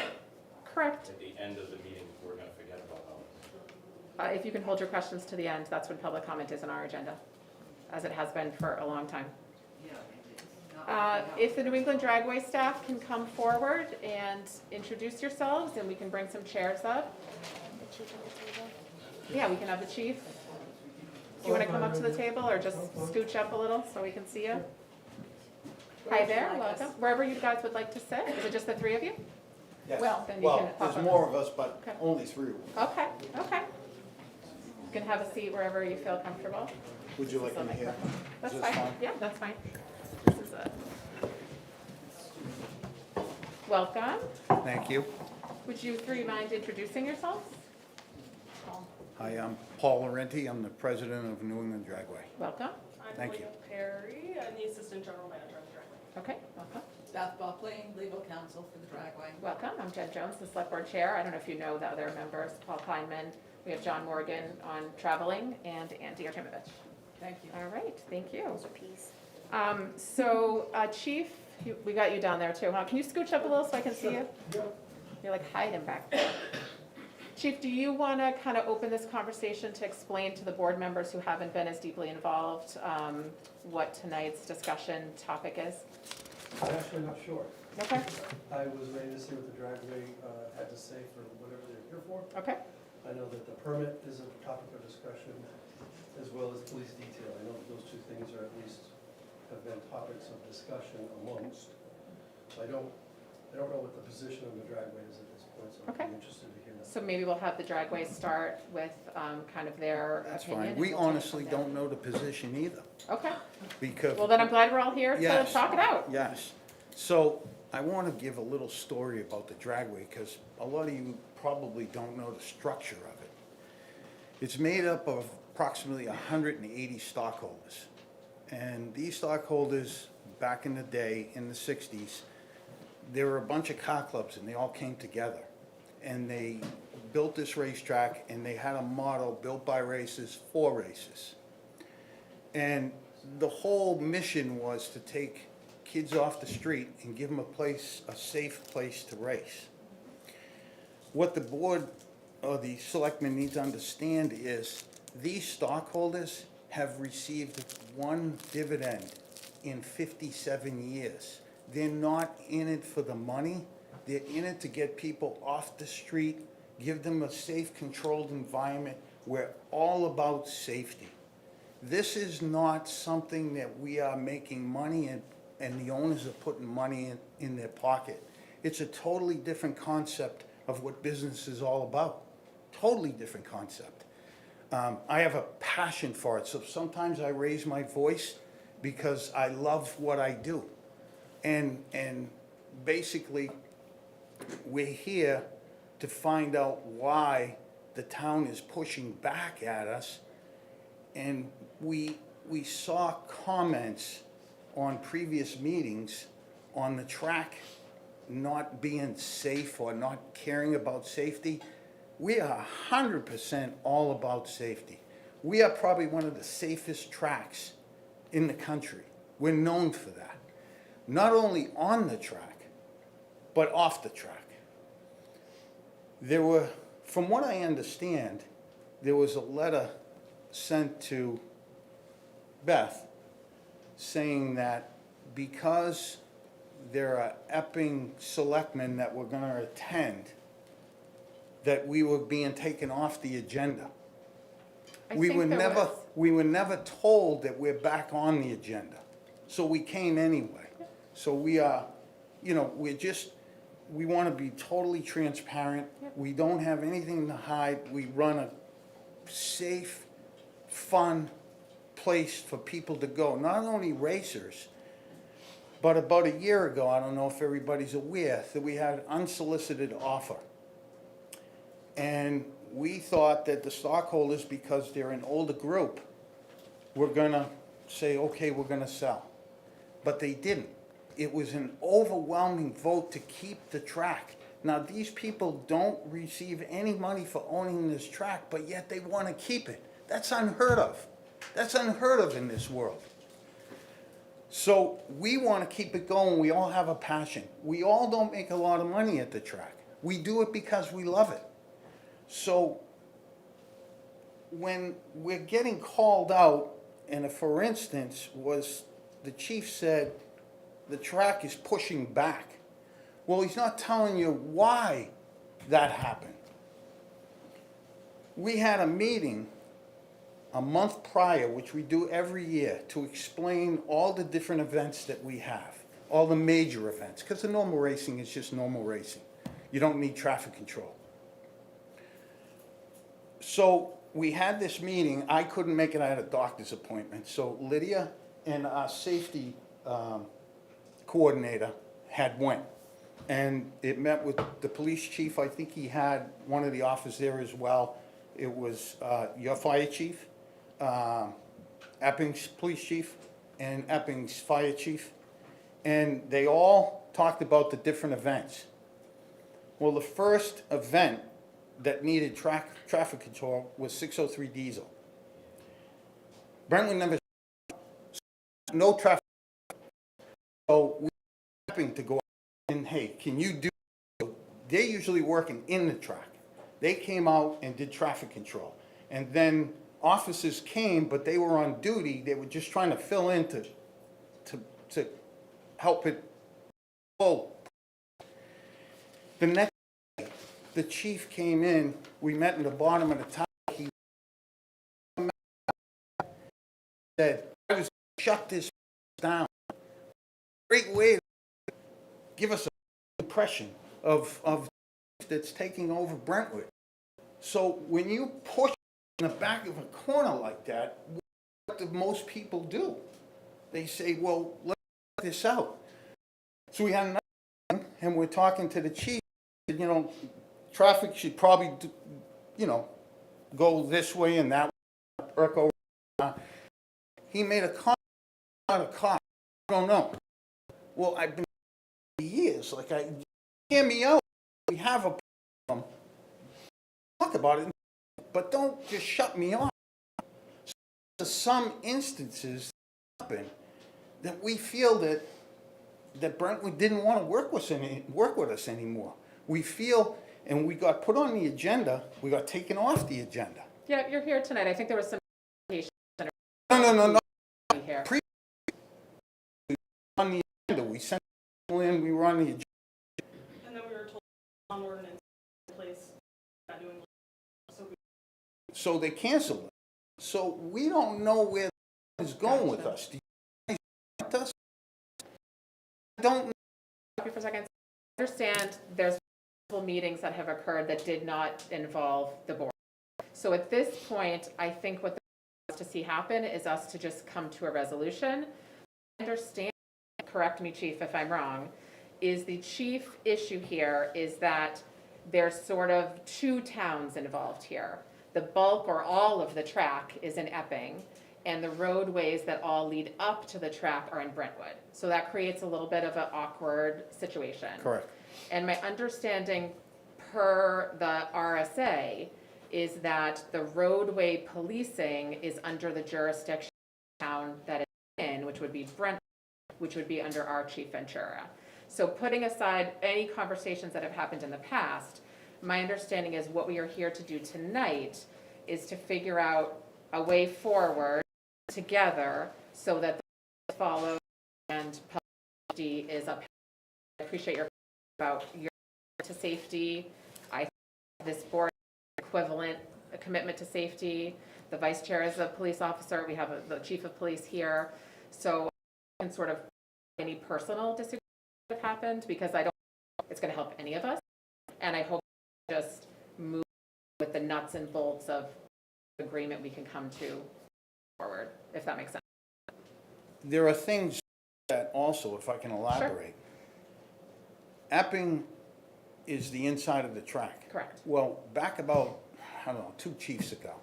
Correct. At the end of the meeting, we're gonna forget about all this. If you can hold your questions to the end, that's when public comment is on our agenda, as it has been for a long time. Yeah, it's not If the New England Dragway staff can come forward and introduce yourselves, and we can bring some chairs up. The chief at the table. Yeah, we can have the chief. Do you want to come up to the table or just scooch up a little so we can see you? Hi there, welcome. Wherever you guys would like to sit. Is it just the three of you? Yes. Well, then you Well, can pop there's up. more of us, but Okay. only three of us. Okay, okay. You can have a seat wherever you feel comfortable. Would you like me here? That's Is this fine. fine? Yeah, that's fine. This is a. Welcome. Thank you. Would you three mind introducing yourselves? Hi, I'm Paul Laurenti. I'm the president of New England Dragway. Welcome. Thank you. Perry, I'm the assistant general manager of the Dragway. Okay, welcome. Beth Buckley, legal counsel for the Dragway. Welcome. I'm Jen Jones, the select board chair. I don't know if you know the other members, Paul Kleinman. We have John Morgan on traveling and Andy Artemovich. Thank you. All right, thank you. Those are peas. Chief, we got you down there too, huh? Can you scooch up a little so I can see you? You're like hiding back there. Chief, do you want to kind of open this conversation to explain to the board members who haven't been as deeply involved what tonight's discussion topic is? I'm actually not sure. Okay, I was waiting to see what the Dragway had to say for whatever they're here for. okay, I know that the permit is a topic of discussion, as well as police detail. I know that those two things are at least, have been topics of discussion amongst. I don't know what the position of the Dragway is at this point, so Okay. I'm interested to hear that. so maybe we'll have the Dragway start with kind of their That's opinion. fine. and We we'll take it honestly from there. don't know the position either, Okay, because, well then I'm glad we're all here to Yes. talk it out. yes. So I want to give a little story about the Dragway, because a lot of you probably don't know the structure of it. It's made up of approximately 180 stockholders. And these stockholders, back in the day, in the 60s, there were a bunch of car clubs, and they all came together. And they built this racetrack, and they had a motto, built by races, for races. And the whole mission was to take kids off the street and give them a safe place to race. What the board or the selectmen need to understand is these stockholders have received one dividend in 57 years. They're not in it for the money. They're in it to get people off the street, give them a safe, controlled environment. We're all about safety. This is not something that we are making money in, and the owners are putting money in their pocket. It's a totally different concept of what business is all about. Totally different concept. I have a passion for it, so sometimes I raise my voice because I love what I do. And basically, we're here to find out why the town is pushing back at us. And we saw comments on previous meetings on the track not being safe or not caring about safety. We are 100% all about safety. We are probably one of the safest tracks in the country. We're known for that. Not only on the track, but off the track. From what I understand, there was a letter sent to Beth saying that because there are Epping selectmen that were gonna attend, that we were being taken off the agenda. I We think were there never, was. we were never told that we're back on the agenda. So we came anyway. So we are, we want to be totally transparent. Yep. We don't have anything to hide. We run a safe, fun place for people to go. Not only racers, but about a year ago, I don't know if everybody's aware, that we had an unsolicited offer. And we thought that the stockholders, because they're an older group, were gonna say, okay, we're gonna sell. But they didn't. It was an overwhelming vote to keep the track. Now, these people don't receive any money for owning this track, but yet they wanna keep it. That's unheard of. That's unheard of in this world. So we wanna keep it going. We all have a passion. We all don't make a lot of money at the track. We do it because we love it. So when we're getting called out, and for instance, was the chief said, the track is pushing back. Well, he's not telling you why that happened. We had a meeting a month prior, which we do every year, to explain all the different events that we have, all the major events, because the normal racing is just normal racing. You don't need traffic control. So we had this meeting. I couldn't make it. I had a doctor's appointment. So Lydia and our safety coordinator had went. And it met with the police chief. I think he had one of the officers there as well. It was your fire chief, Epping's police chief, and Epping's fire chief. And they all talked about the different events. Well, the first event that needed traffic control was 603 Diesel. Brentwood never, no traffic. So we were hoping to go out and, hey, can you do, they're usually working in the track. They came out and did traffic control. And then officers came, but they were on duty. They were just trying to fill in to help it flow. The next day, the chief came in. We met in the bottom of the tower. He said, I was going to shut this down. Great way to give us an impression of that's taking over Brentwood. So when you push in the back of a corner like that, what do most people do? They say, well, let's work this out. So we had another meeting, and we're talking to the chief. You know, traffic should probably, you know, go this way and that way. Or go. He made a comment about a cop. I don't know. Well, I've been years. Like, hear me out. We have a problem. Talk about it, but don't just shut me off. So there's some instances happen that we feel that Brentwood didn't want to work with us anymore. We feel, and we got put on the agenda, we got taken off the agenda. Yeah, you're here tonight. I think there was some. No. Here. On the agenda, we sent people in, we were on the agenda. And then we were told on ordinance in place, not doing, So they canceled it. So we don't know where it's going with us. Do you guys want us? I don't know. Stop you for a second. I understand there's multiple meetings that have occurred that did not involve the board. So at this point, I think what the board wants to see happen is us to just come to a resolution. I understand, correct me, Chief, if I'm wrong, is the chief issue here is that there's sort of two towns involved here. The bulk or all of the track is in Epping, and the roadways that all lead up to the track are in Brentwood. So that creates a little bit of an awkward situation. Correct. And my understanding per the RSA is that the roadway policing is under the jurisdiction of the town that it's in, which would be Brentwood, which would be under our Chief Ventura. So putting aside any conversations that have happened in the past, my understanding is what we are here to do tonight is to figure out a way forward together so that the follow and public safety is up. I appreciate your about your to safety. I think this board is equivalent a commitment to safety. The vice chair is a police officer. We have the chief of police here. So I can sort of any personal disagreement that have happened because I don't think it's going to help any of us. And I hope just move with the nuts and bolts of agreement we can come to forward, if that makes sense. There are things that also, if I can elaborate. Epping is the inside of the track. Correct. Well, back about, I don't know, 2 chiefs ago,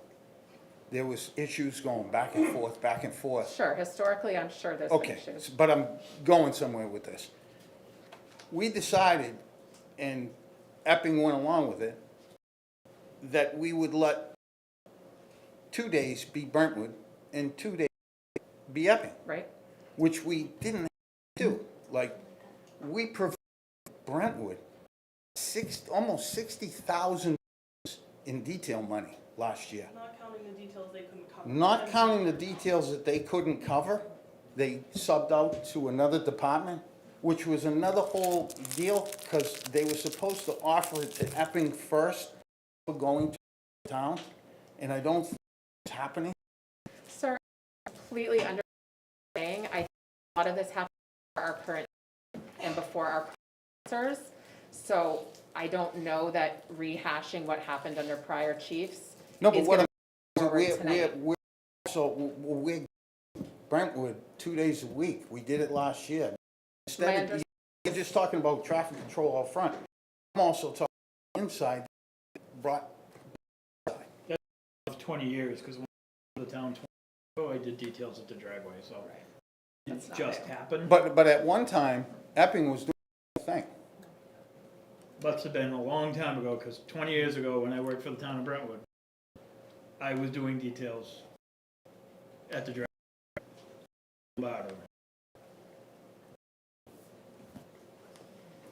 there was issues going back and forth, back and forth. Sure, historically, I'm sure there's been Okay, issues. but I'm going somewhere with this. We decided, and Epping went along with it, that we would let 2 days be Brentwood and 2 days be Epping. Right. Which we didn't do. Like, we provided Brentwood almost $60,000 in detail money last year. not counting the details they couldn't cover. Not counting the details that they couldn't cover, they subbed out to another department. which was another whole deal, because they were supposed to offer it to Epping first, for going to town, and I don't think it's happening. Sir, I completely understand. I think a lot of this happened before our current and before our officers. So I don't know that rehashing what happened under prior chiefs No, but is what gonna I'm, move forward tonight. we're Brentwood 2 days a week. We did it last year. Instead of, you're just talking about traffic control out front. I'm also talking inside, brought, Of 20 years, because when I was in the town 20 ago, I did details at the dragway, so That's it not just fair. happened. but at one time, Epping was doing the thing. Must have been a long time ago, because 20 years ago, when I worked for the town of Brentwood, I was doing details at the dragway.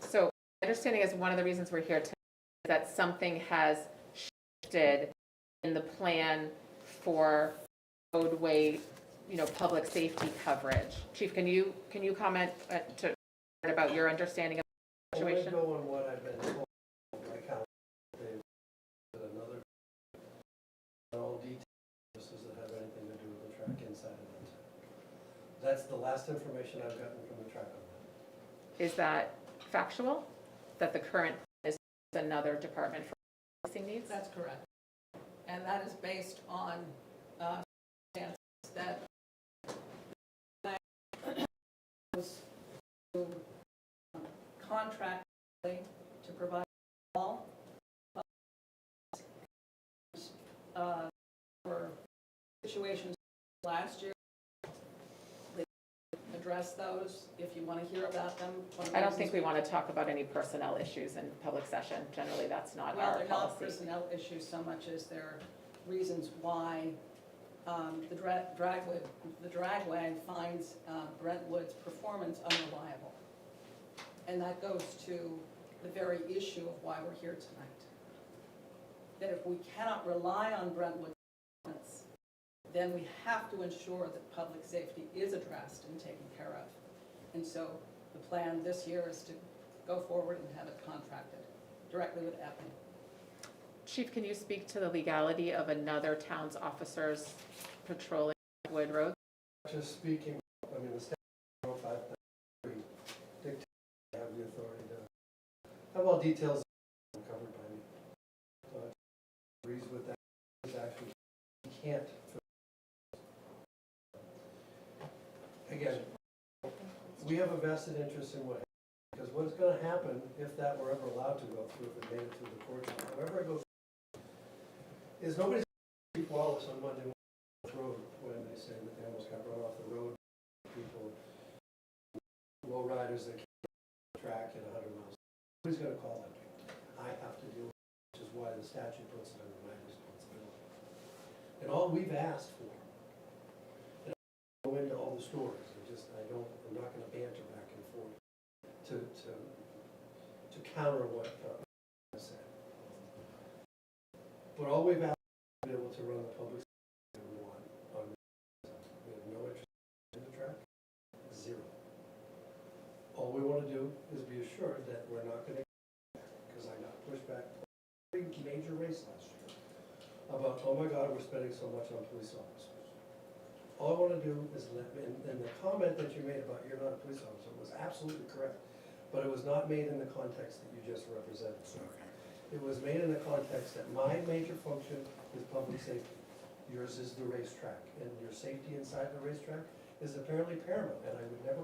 So my understanding is one of the reasons we're here tonight is that something has shifted in the plan for roadway, public safety coverage. Chief, can you comment about your understanding of the Only situation? go on what I've been told by council, that another, all details that have anything to do with the track inside of the town. That's the last information I've gotten from the track on that. Is that factual? That the current is another department for policing needs? That's correct. And that is based on circumstances that was to contract to provide all for situations last year. They address those if you want to hear about them. I don't think we want to talk about any personnel issues in public session. Generally, that's not Well, our they're not policy. personnel issues so much as they're reasons why the dragway finds Brentwood's performance unreliable. And that goes to the very issue of why we're here tonight. That if we cannot rely on Brentwood's performance, then we have to ensure that public safety is addressed and taken care of. And so the plan this year is to go forward and have it contracted directly with Epping. Chief, can you speak to the legality of another town's officers patrolling Wood Road? Just speaking, I mean, the statute 593 dictates I have the authority to have all details covered by me. Agrees with that. It's actually, you can't. Again, we have a vested interest in what, because what's going to happen if that were ever allowed to go through, if it made it through the courts, however it goes, is nobody's going to keep Wallace on Monday Road when they say that they almost got run off the road. People, low riders that can't track at 100 miles. Who's going to call them? I have to do it, which is why the statute puts it under my responsibility. And all we've asked for, and I don't go into all the stories, I'm not going to banter back and forth to counter what I said. But all we've asked is to be able to run the public safety we want on the we have no interest in the track, zero. All we want to do is be assured that we're not going to get because I got pushed back every major race last year about, oh my God, we're spending so much on police officers. All I want to do is and the comment that you made about you're not a police officer was absolutely correct, but it was not made in the context that you just represented. Okay. It was made in the context that my major function is public safety. Yours is the racetrack, and your safety inside the racetrack is apparently paramount, and I never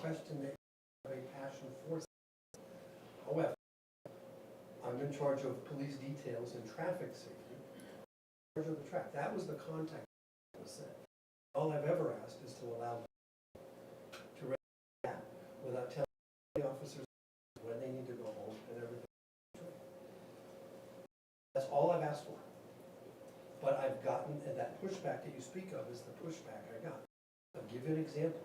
question that you have a passion for it. However, I'm in charge of police details and traffic safety, in charge of the track. That was the context that was said. All I've ever asked is to allow to raise that without telling the officers when they need to go home and everything. That's all I've asked for. But I've gotten, and that pushback that you speak of is the pushback I got. I'll give you an example.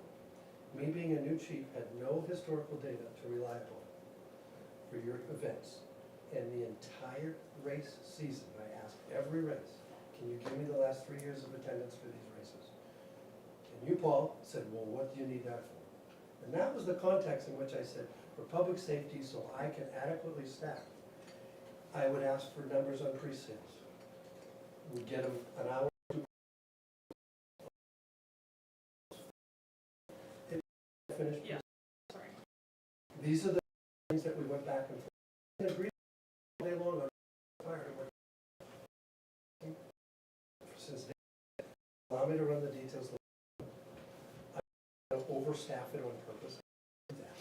Me being a new chief had no historical data to rely upon for your events. And the entire race season, I asked every race, can you give me the last 3 years of attendance for these races? And you, Paul, said, well, what do you need that for? And that was the context in which I said, for public safety, so I can adequately staff, I would ask for numbers on pre-sales. We'd get them an hour, finished. Yeah, sorry. These are the things that we went back and forth. And agreed all day long on fire. Since they allow me to run the details, I don't overstaff it on purpose.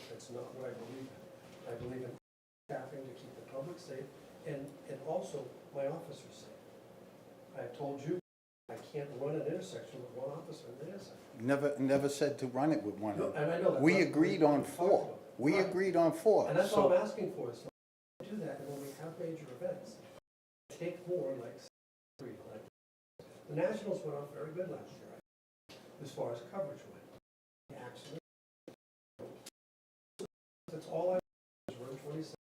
That's not what I believe in. I believe in staffing to keep the public safe and also my officers safe. I've told you, I can't run an intersection with one officer in the intersection. Never said to run it with one. No, and I know that. We That's what agreed on talked four. about. We Right. agreed on four. And that's So- all I'm asking for, is to do that, and when we have major events, take more, like, three, like, the Nationals went off very good last year, as far as coverage went. The accident. That's all I, is run 27,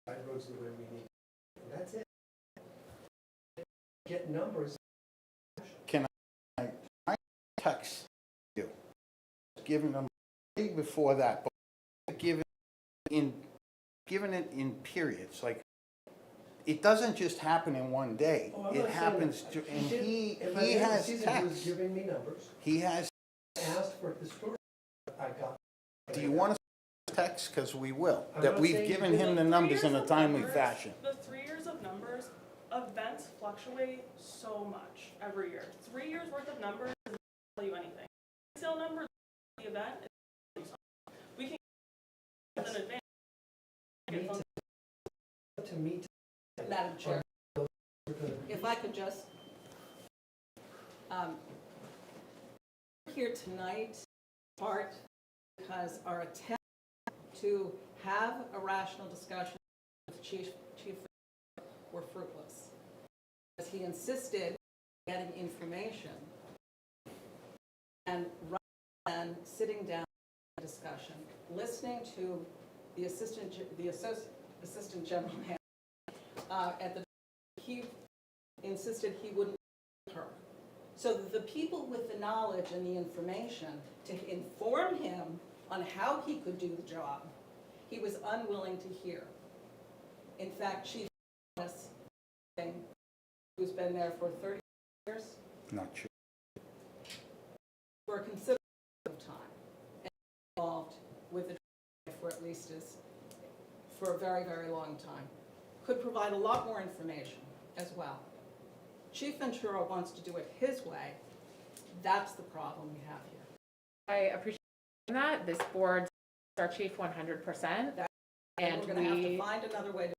side roads the way we need, and that's it. Get numbers. Can I text you, giving them way before that, but giving it in periods, like, it doesn't just happen in one day. Oh, I'm It not saying happens, that. to- and did, he and by the end of the has season, he was text. giving me numbers, He has, asked for historic, I got. do you want to text? Because we will. I'm That not we've saying you given didn't. him the The 3 numbers in years a of timely numbers- fashion. The 3 years of numbers, events fluctuate so much every year. 3 years worth of numbers doesn't tell you anything. Sale numbers, the event, we can get in advance. Get some- To meet. Madam Chair, if I could just, here tonight, part because our attempt to have a rational discussion with Chief were fruitless. As he insisted on getting information, and rather than sitting down for a discussion, listening to the assistant general manager at the, he insisted he wouldn't her. So that the people with the knowledge and the information to inform him on how he could do the job, he was unwilling to hear. In fact, Chief who's been there for 30 years, Not sure. for a considerable amount of time, and involved with the for at least for a very, very long time, could provide a lot more information as well. Chief Ventura wants to do it his way. That's the problem we have here. I appreciate that. This board, our chief 100%. And we're gonna have to find another way to.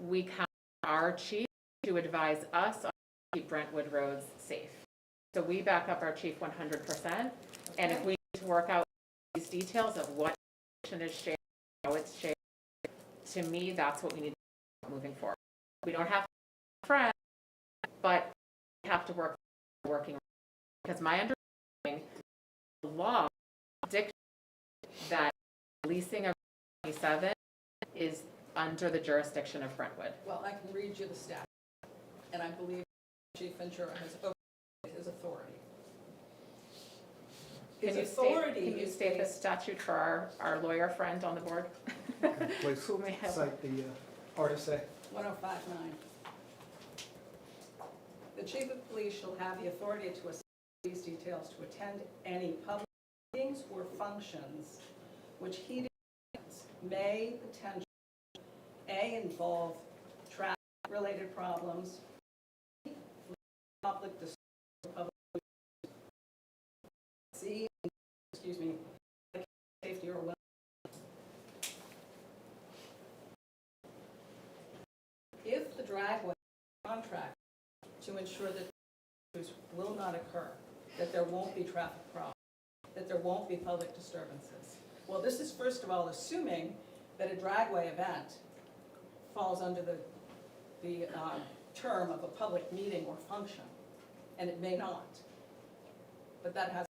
we count our chief to advise us on how to keep Brentwood roads safe. So we back up our chief 100%. And if we need to work out these details of what information is shared, how it's shared, to me, that's what we need to do moving forward. We don't have to be friends, but we have to work working. Because my understanding, the law dictates that leasing of 27 is under the jurisdiction of Brentwood. Well, I can read you the statute, and I believe Chief Ventura has overstated his authority. His authority Can you is state the based- statute for our lawyer friend on the board? Please Who may have. cite the RSA. 1059. The chief of police shall have the authority to assign these details to attend any public meetings or functions which he determines may potentially A, involve traffic-related problems, public discussion, C, safety or welfare. If the dragway contract to ensure that issues will not occur, that there won't be traffic problems, that there won't be public disturbances. Well, this is first of all assuming that a dragway event falls under the term of a public meeting or function, and it may not. But that has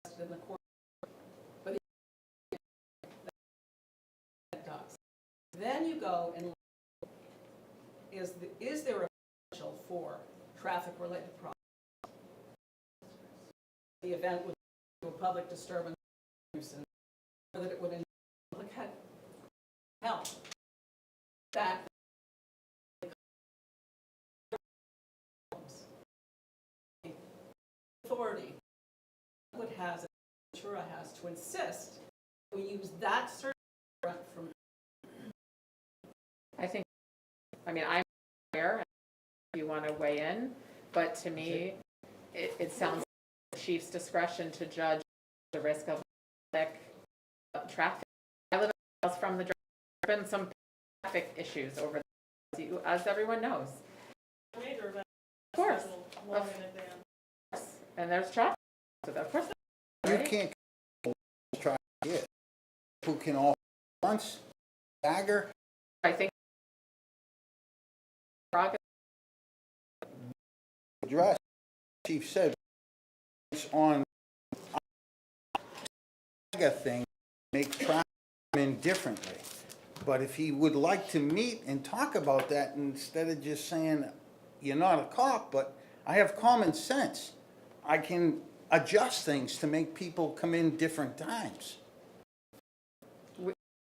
to be in the court. But it does. Then you go and is there a potential for traffic-related problems? The event would be a public disturbance nuisance that authority would has, Ventura has to insist we use that certain from. I think, I mean, I'm aware, if you want to weigh in, but to me, it sounds like the chief's discretion to judge the risk of traffic. I live in a house from the drive. There have been some traffic issues over the years, as everyone knows. Major event. Of course. Long in advance. And there's traffic, so of course. You Right? can't try it. Who can all once stagger I think address. Chief said it's on a thing, make traffic come in differently. But if he would like to meet and talk about that instead of just saying, you're not a cop, but I have common sense. I can adjust things to make people come in different times.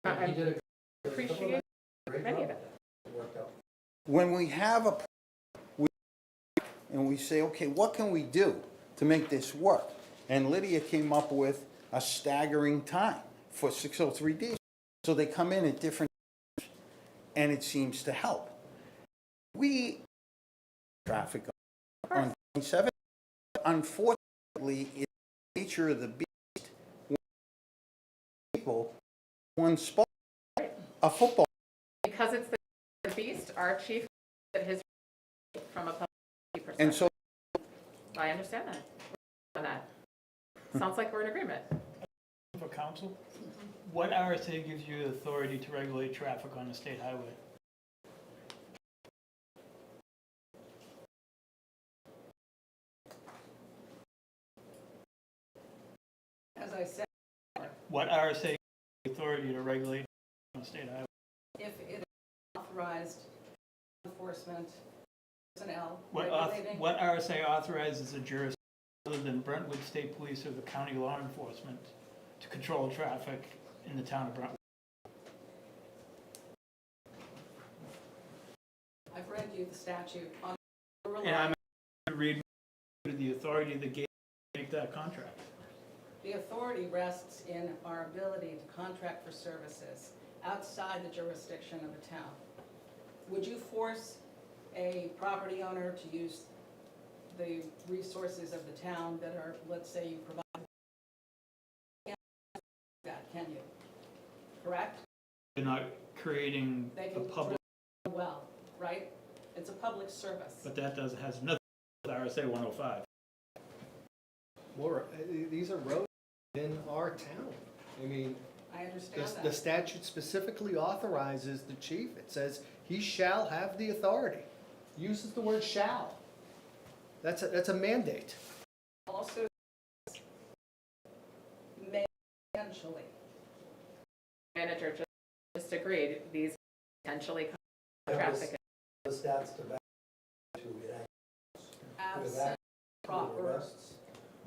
I He did a appreciate great many job. of it. It worked out. When we have a, and we say, okay, what can we do to make this work? And Lydia came up with a staggering time for 603D. So they come in at different times, and it seems to help. We traffic on 27, unfortunately, it's the nature of the beast. When people, one spot, a football. Because it's the beast, our chief did his from a public perspective. And so I understand that. On that. Sounds like we're in agreement. For council, what RSA gives you the authority to regulate traffic on the state highway? As I said, What RSA gives you the authority to regulate on the state highway? if it is authorized enforcement personnel What regulating. RSA authorizes a jurisdiction other than Brentwood State Police or the county law enforcement to control traffic in the town of Brentwood? I've read you the statute on. And I'm reading the authority that gave make that contract. The authority rests in our ability to contract for services outside the jurisdiction of the town. Would you force a property owner to use the resources of the town that are, let's say you provide? You can't do that, can you? Correct? You're not creating They a can public, drill a well, right? It's a public service. but that has nothing with RSA 105. Laura, these are roads in our town. I mean, I understand the that. statute specifically authorizes the chief. It says he shall have the authority. Uses the word shall. That's a mandate. Also, may potentially. Manager just agreed, these potentially traffic. The stats to back to it. Absent proper. Arrests,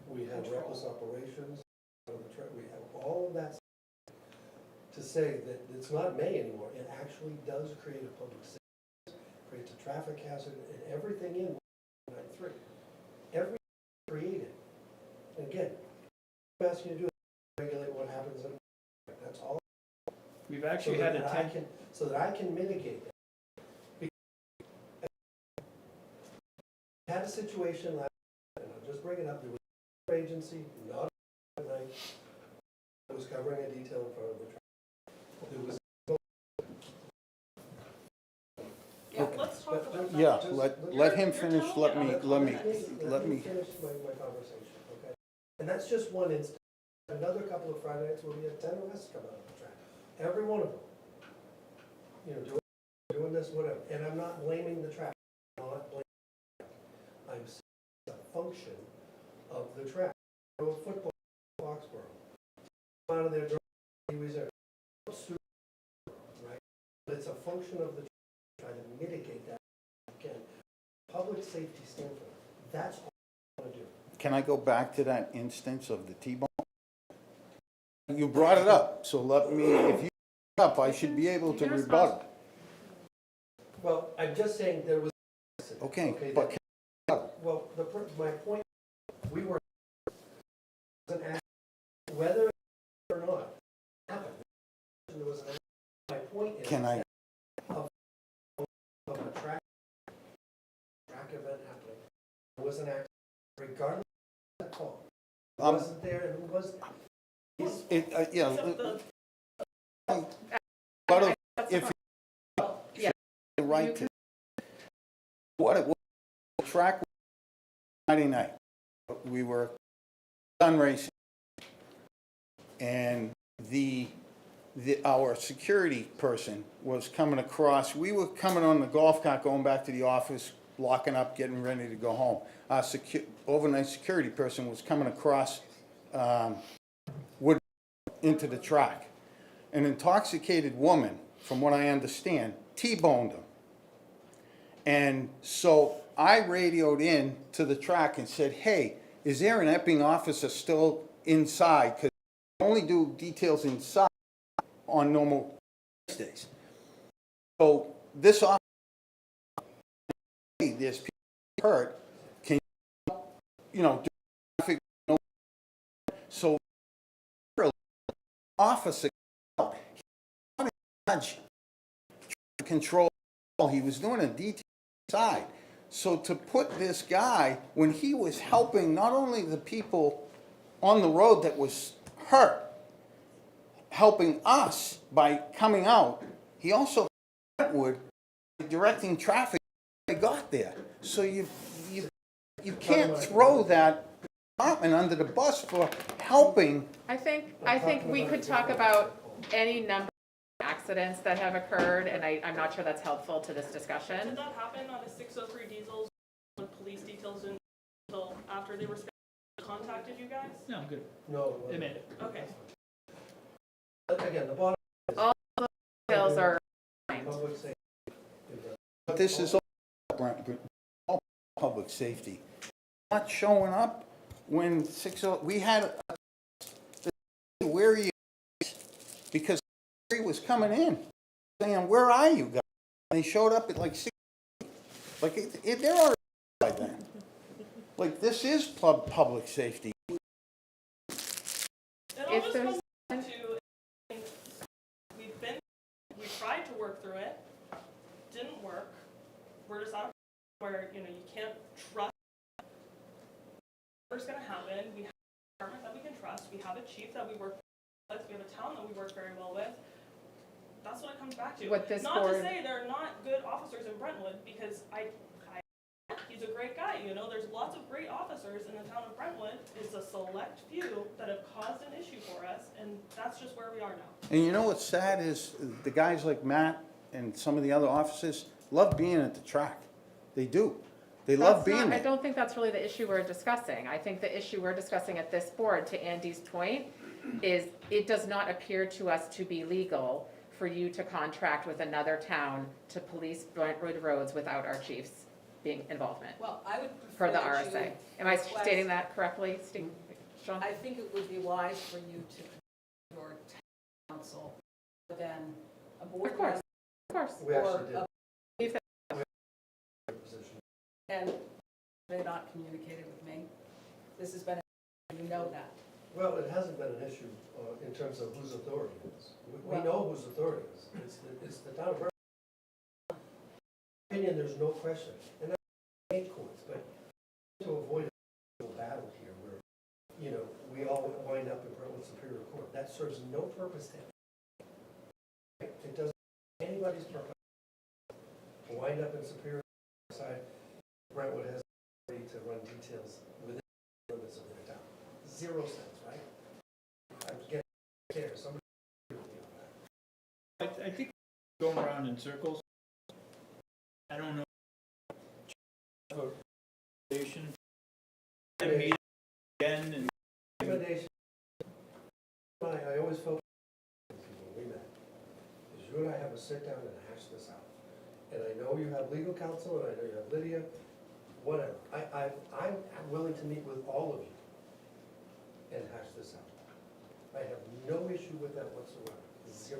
we have control. reckless operations, we have all of that to say that it's not may anymore. It actually does create a public safety, creates a traffic hazard, and everything in 193. Everything created. And again, I'm asking you to do is regulate what happens in that's all. We've actually had So that I can mitigate that. I had a situation last, and I'll just bring it up, there was an agency, not at night, that was covering a detail in front of the traffic. There was. Yeah, let's talk about that. Yeah, let him finish, let me. Let me finish my conversation, okay? And that's just one instance. Another couple of Friday nights where we had 10 arrests come out of the track. Every one of them. You know, doing this, whatever. And I'm not blaming the traffic. I'm not blaming the traffic. I'm saying it's a function of the traffic. Football, Foxborough. Out of there, reserve. Right? But it's a function of the traffic. Trying to mitigate that again. Public safety standpoint. That's all I want to do. Can I go back to that instance of the T-bone? You brought it up, so let me, if you up, I should be able to You're rebut. Well, I'm just saying there was. Okay, Okay, but Well, my point, we were, wasn't asked whether or not it happened. There was an act- My point is. can I, Of a track event happening, there was an accident, regardless of the fault. Who wasn't there and who was there? yeah, Except the- but That's if fine. Yeah. the right You to, what it was, the track was Friday night. We were sun racing. And our security person was coming across, we were coming on the golf cart, going back to the office, locking up, getting ready to go home. Our overnight security person was coming across, Wood into the track. An intoxicated woman, from what I understand, T-boned him. And so I radioed in to the track and said, hey, is there an Epping officer still inside? Because we only do details inside on normal days. So this officer, hey, there's people hurt, can you know, do traffic? So officer, he was not in control, he was doing a detail side. So to put this guy, when he was helping not only the people on the road that was hurt, helping us by coming out, he also Brentwood directing traffic when they got there. So you can't throw that department under the bus for helping. I think we could talk about any number of accidents that have occurred, and I'm not sure that's helpful to this discussion. Did that happen on the 603 diesels when police details didn't until after they were contacted you guys? No, I'm good. No. They made it. Okay. Again, the bottom. All the details are. Public safety. But this is all public safety. Not showing up when we had where are you? Because he was coming in saying, where are you guys? And they showed up at like 6. Like they're already by then. Like this is public safety. It all If just there's- comes down to, we tried to work through it, didn't work. We're just out where, you can't trust what's gonna happen. We have a department that we can trust, we have a chief that we work with, we have a town that we work very well with. That's what it comes back to. What this Not to board- say there are not good officers in Brentwood, because he's a great guy, there's lots of great officers in the town of Brentwood. It's a select few that have caused an issue for us, and that's just where we are now. And you know what's sad is the guys like Matt and some of the other officers love being at the track. They do. They love being I there. don't think that's really the issue we're discussing. I think the issue we're discussing at this board, to Andy's point, is it does not appear to us to be legal for you to contract with another town to police Brentwood roads without our chiefs being involvement, Well, I would per prefer the that you RSA. Am I request- stating that correctly, Sean? I think it would be wise for you to your town council than a board Of course, member of course. We actually or did. a Position. And they're not communicated with me. This has been, you know that. Well, it hasn't been an issue in terms of whose authority it is. We Well- know whose authority it is. It's the town of Brentwood. In my opinion, there's no question. And that's state courts, but to avoid a battle here where, we all wind up in Brentwood Superior Court, that serves no purpose to anyone. It doesn't serve anybody's purpose to wind up in Superior side. Brentwood has the ability to run details within the limits of their town. 0 cents, right? I'm getting there. Somebody agree with me on that. I think going around in circles. I don't know. Recommendation. Meet again and Recommendation. I always felt when we met, is you and I have to sit down and hash this out. And I know you have legal counsel, and I know you have Lydia, whatever. I'm willing to meet with all of you and hash this out. I have no issue with that whatsoever, 0.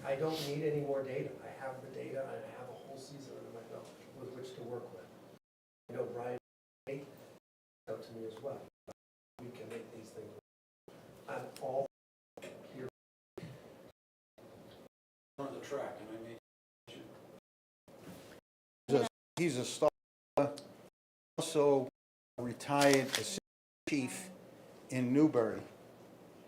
I don't need any more data. I have the data, and I have a whole season under my belt with which to work with. You know, Brian, out to me as well. We can make these things work. I'm all here. On the track, and I made. He's a star, also retired assistant chief in Newbury.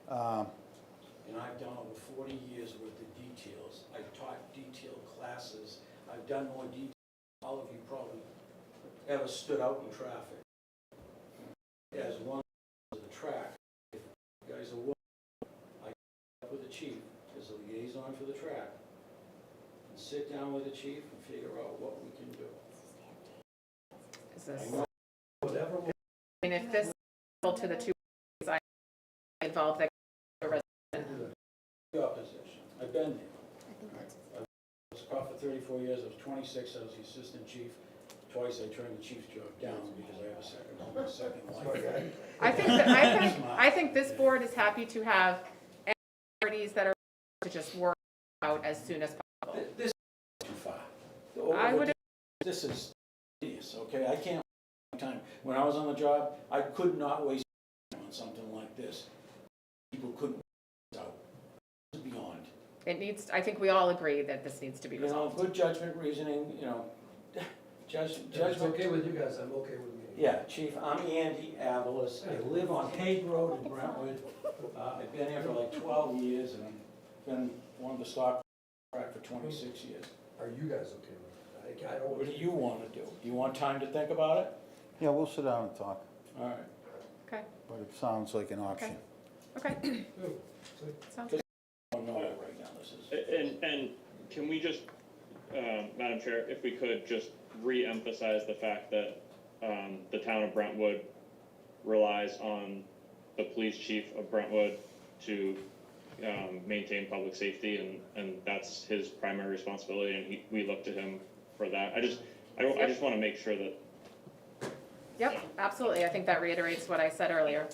And I've done over 40 years worth of details. I've taught detail classes. I've done more detail. All of you probably ever stood out in traffic. As one of the track, if you guys are willing, I get up with the chief as a liaison for the track and sit down with the chief and figure out what we can do. Is this, I know Whatever. I mean, if this is to the two, I involve the resident. your position. I've been there. I was a cop for 34 years. I was 26. I was the assistant chief. Twice I turned the chief's job down because I have a second life. I think this board is happy to have parties that are to just work out as soon as possible. This is too far. I would. This is tedious, okay? I can't waste time. When I was on the job, I could not waste time on something like this. People couldn't waste it out. It's beyond. It needs, I think we all agree that this needs to be You know, resolved. good judgment, reasoning, you know, If it's judgment. okay with you guys, I'm okay with me. Yeah, Chief, I'm Andy Avalos. I live on Hague Road in Brentwood. I've been here for like 12 years and I've been one of the stock track for 26 years. Are you guys okay with it? I don't. What do you want to do? You want time to think about it? Yeah, we'll sit down and talk, All right. Okay, but it sounds like an option. okay. Sounds good. I don't know that right now. This is. And can we just, Madam Chair, if we could just re-emphasize the fact that the town of Brentwood relies on the police chief of Brentwood to maintain public safety, and that's his primary responsibility, and we look to him for that. I just want to make sure that. Yep, absolutely. I think that reiterates what I said earlier.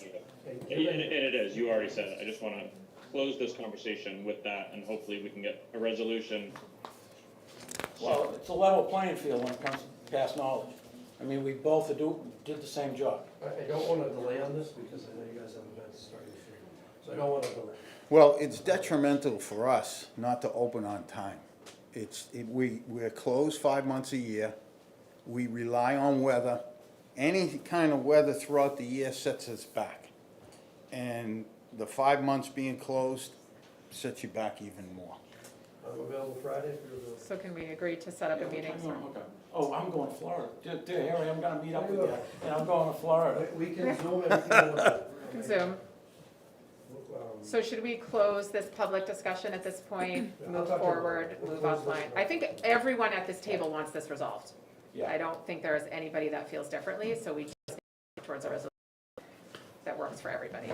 And it is, you already said it. I just want to close this conversation with that, and hopefully we can get a resolution. Well, it's a level playing field when it comes to past knowledge. I mean, we both did the same job. I don't want to delay on this because I know you guys have events starting soon. So I don't want to delay. Well, it's detrimental for us not to open on time. We're closed 5 months a year. We rely on weather. Any kind of weather throughout the year sets us back. And the 5 months being closed sets you back even more. I'm available Friday if you're available. So can we agree to set up a meeting? Okay. Oh, I'm going to Florida. Dear Harry, I'm gonna meet up with you, and I'm going to Florida. We can Zoom everything. Zoom. So should we close this public discussion at this point, move forward, move offline? I think everyone at this table wants this resolved. Yeah. I don't think there is anybody that feels differently, so we just need towards a resolution that works for everybody.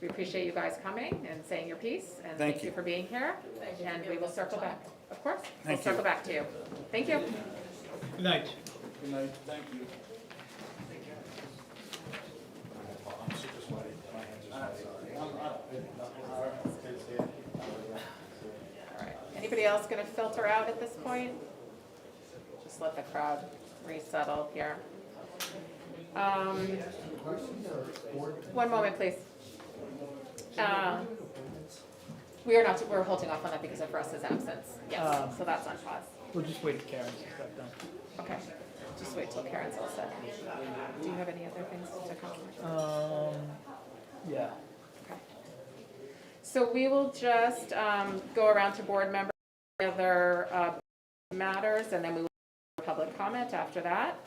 We appreciate you guys coming and saying your piece, and thank you for being here. And we will circle back, of course. We'll circle back to you. Thank you. Good night. Good night, thank you. All right. Anybody else going to filter out at this point? Just let the crowd resettle here. One moment, please. We're holding off on that because of Russ's absence. Yes, so that's on pause. We'll just wait till Karen's back down. Okay, just wait till Karen's all set. Do you have any other things to comment? Yeah. Okay. So we will just go around to board members, other matters, and then we will have public comment after that.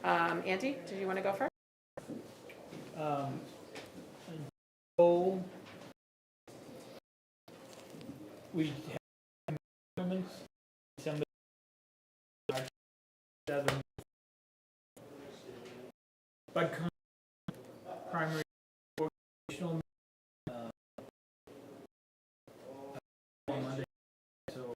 Andy, did you want to go first? So we have amendments, December 7. Bud primary organizational on Monday. So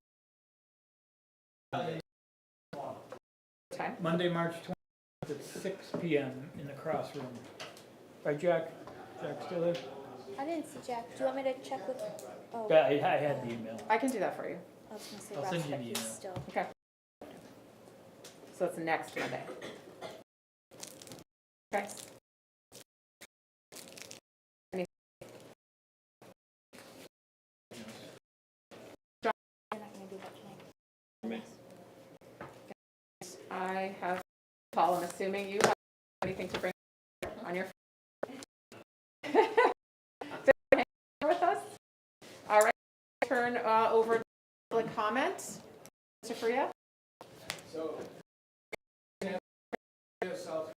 Time? Monday, March 20th at 6 p.m. in the Crossroom. Right, Jack? Jack still there? I didn't see Jack. Do you want me to check with, oh, Yeah, I had the email. I can do that for you. I was gonna say I'll Russ, send you but the he's email. still. Okay. So it's next Monday. Okay. You're not gonna do that tonight. I have, Paul, I'm assuming you have anything to bring on your. With us? All right, turn over to public comment. Mr. Freya? So, South.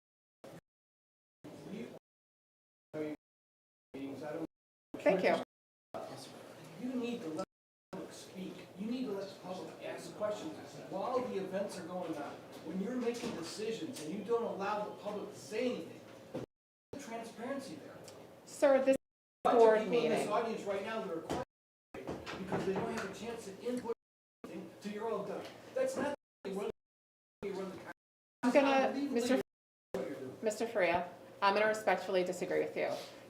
Meetings, I don't. Thank you. You need to let the public speak. You need to let the public ask questions while the events are going on. When you're making decisions and you don't allow the public to say anything, there's transparency there. Sir, this Bunch board of people in this meeting. audience right now that are quiet because they don't have a chance to input anything till you're all done. That's not the way you run the country. I'm gonna, Mr. Freya, I'm gonna respectfully disagree with you.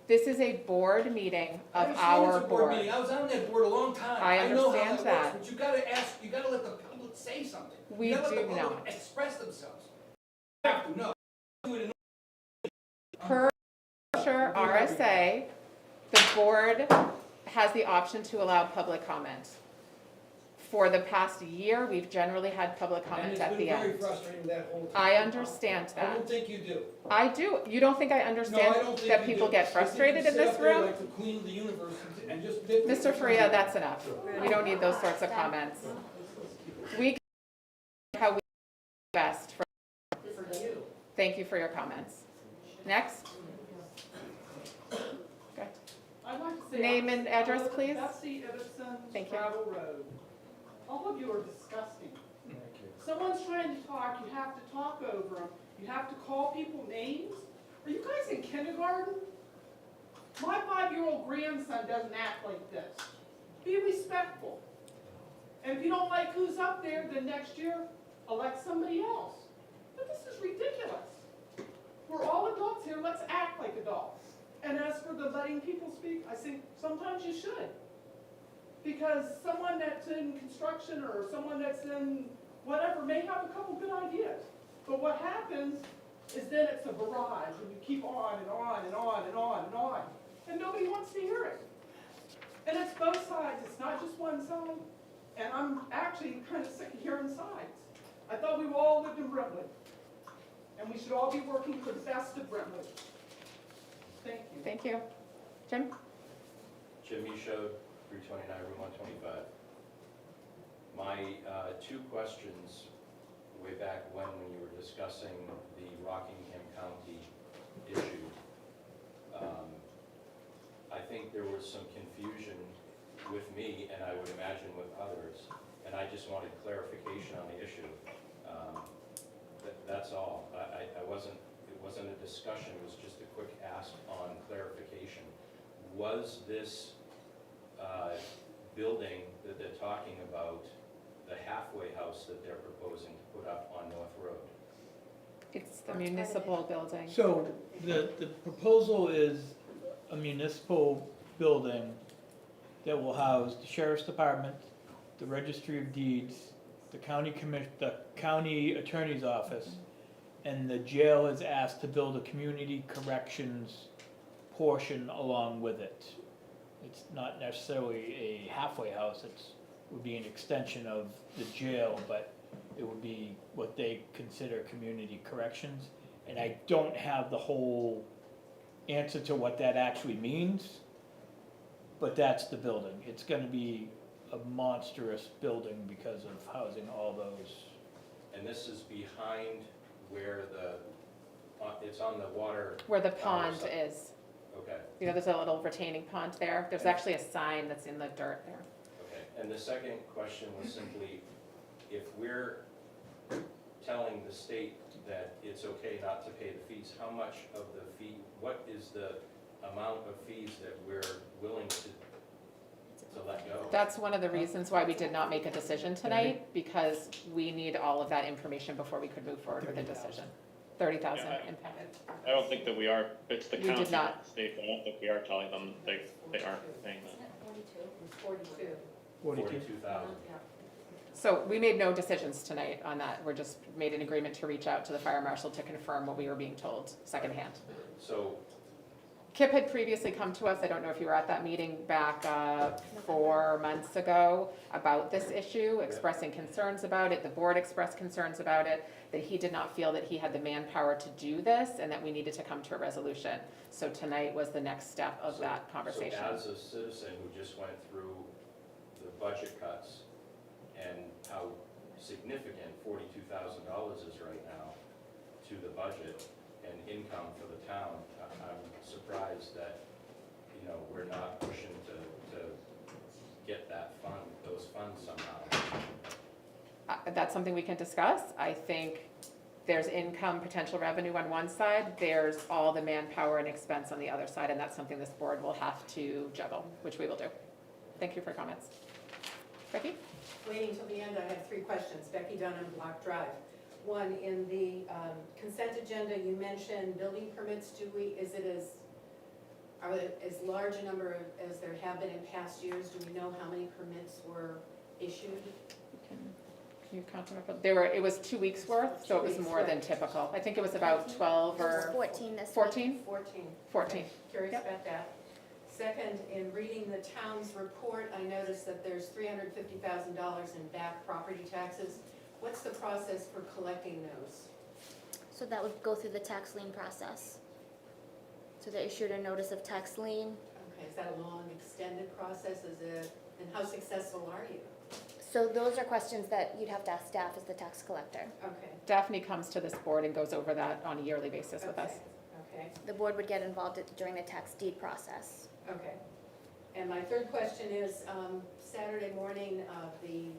This is a board meeting of our board. I was on that board a long time. I know how understand works, that. But you gotta ask, you gotta let the public say something. We You gotta let do the public not. express themselves. You have to know. Do it in Per RSA, the board has the option to allow public comment. For the past year, we've generally had public comment at the And it's end. been very frustrating that whole time. I understand I that. don't think you do. I do. You don't think I No, I understand don't think that you people do. get I think you frustrated in sit this up there room? like the queen of the universe and just nitpick. Mr. Freya, that's enough. We don't need those sorts of comments. We can do how we best for. Thank you for your comments. Next. Okay. I'd like to say. Name and address, please. Betsy Ibbotson, Thank you. Travel Road. All of you are disgusting. Someone's trying to talk, you have to talk over them. You have to call people names. Are you guys in kindergarten? My 5-year-old grandson doesn't act like this. Be respectful. And if you don't like who's up there, then next year, elect somebody else. But this is ridiculous. We're all adults here, let's act like adults. And as for the letting people speak, I think sometimes you should. Because someone that's in construction or someone that's in whatever may have a couple good ideas. But what happens is then it's a barrage and you keep on and on and on and on and on. And nobody wants to hear it. And it's both sides, it's not just one side. And I'm actually kind of sick of hearing sides. I thought we all lived in Brentwood. And we should all be working for the best of Brentwood. Thank you. Thank you. Jim? Jim Michaud, 329 Route 125. My two questions way back when you were discussing the Rockingham County issue. I think there was some confusion with me, and I would imagine with others, and I just wanted clarification on the issue. That's all. It wasn't a discussion, it was just a quick ask on clarification. Was this building that they're talking about the halfway house that they're proposing to put up on North Road? It's the municipal building. So the proposal is a municipal building that will house the sheriff's department, the registry of deeds, the county attorney's office, and the jail is asked to build a community corrections portion along with it. It's not necessarily a halfway house, would be an extension of the jail, but it would be what they consider community corrections. And I don't have the whole answer to what that actually means, but that's the building. It's gonna be a monstrous building because of housing all those. And this is behind where it's on the water. Where the pond side. is. Okay, You know, there's a little retaining pond there. There's actually a sign that's in the dirt there. okay. And the second question was simply, if we're telling the state that it's okay not to pay the fees, how much of the fee, what is the amount of fees that we're willing to let go? That's one of the reasons why we did not make a decision tonight, because we need all of that information before we could move forward with a decision. 30,000 Yeah, impact. I don't think that we are, it's the We did county, not. not the state, I don't think we are telling them they aren't paying that. 42,000. So we made no decisions tonight on that. We're just made an agreement to reach out to the fire marshal to confirm what we were being told secondhand. So, Kip had previously come to us, I don't know if you were at that meeting back 4 months ago, about this issue, expressing concerns about it. The board expressed concerns about it, that he did not feel that he had the manpower to do this and that we needed to come to a resolution. So tonight was the next step of that conversation. So as a citizen who just went through the budget cuts and how significant $42,000 is right now to the budget and income for the town, I'm surprised that, you know, we're not pushing to get that fund, those funds somehow. That's something we can discuss. I think there's income, potential revenue on one side, there's all the manpower and expense on the other side, and that's something this board will have to juggle, which we will do. Thank you for your comments. Becky? Waiting till the end, I have 3 questions. Becky Dunham, Block Drive. One, in the consent agenda, you mentioned building permits. Are they as large a number as there have been in past years? Do we know how many permits were issued? Can you count them up? It was 2 weeks worth, so it was 2 weeks, more than right. typical. I think it was about 12 It was or 14 this week. 14? 14. 14. Okay, curious Yep. about that. Second, in reading the town's report, I noticed that there's $350,000 in back property taxes. What's the process for collecting those? So that would go through the tax lien process. So they issued a notice of tax lien. Okay, is that a long, extended process? And how successful are you? So those are questions that you'd have to ask staff as the tax collector. Okay. Daphne comes to this board and goes over that on a yearly basis with us. Okay. The board would get involved during the tax deed process. Okay. And my third question is, Saturday morning, the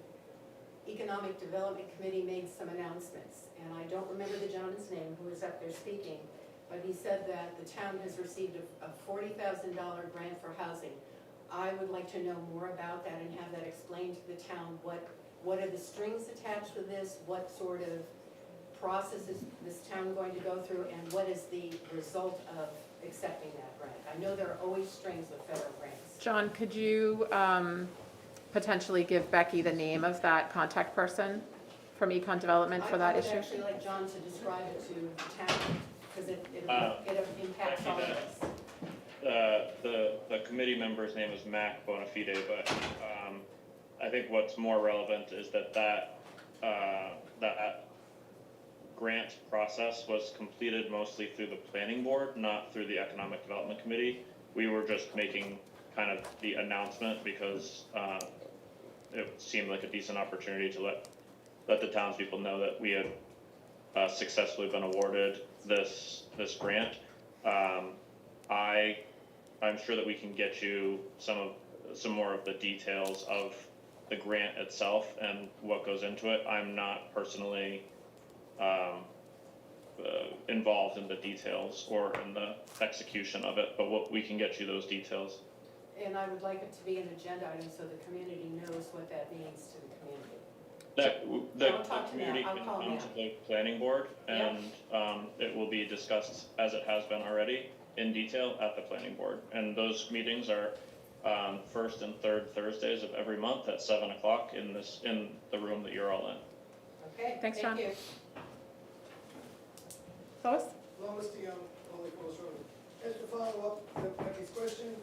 Economic Development Committee made some announcements, and I don't remember the gentleman's name who was up there speaking, but he said that the town has received a $40,000 grant for housing. I would like to know more about that and have that explained to the town. What are the strings attached to this? What sort of process is this town going to go through, and what is the result of accepting that grant? I know there are always strings with federal grants. John, could you potentially give Becky the name of that contact person from Econ Development for that I issue? would actually like John to describe it to the town, because it impacts all of us. The committee member's name is Mac Bonafide, but I think what's more relevant is that grant process was completed mostly through the planning board, not through the economic development committee. We were just making kind of the announcement because it seemed like a decent opportunity to let the townspeople know that we had successfully been awarded this grant. I'm sure that we can get you some more of the details of the grant itself and what goes into it. I'm not personally involved in the details or in the execution of it, but we can get you those details. And I would like it to be an agenda item so the community knows what that means to the community. The community can come to the planning board and it will be discussed as it has been already in detail at the planning board. And those meetings are first and third Thursdays of every month at 7 o'clock in the room that you're all in. Okay, Thanks, John. thank you. Lois? Lois DeYoung, Holy Cross Road. Just to follow up to Becky's question,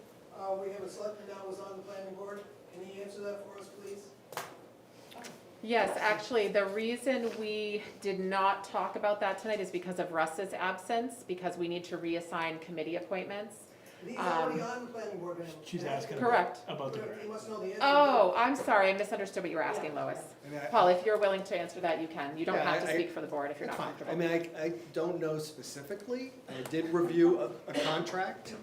we have a selectman now who's on the planning board. Can he answer that for us, please? Yes, actually, the reason we did not talk about that tonight is because of Russ's absence, because we need to reassign committee appointments. He's already on the planning board now. She's asking Correct. about the grant. He must know the answer. Oh, I'm sorry, I misunderstood what you were asking, Lois. And Paul, if you're willing to answer that, you can. You don't Yeah, have to speak for the board if you're That's not fine. comfortable. I mean, I don't know specifically. I did review a contract,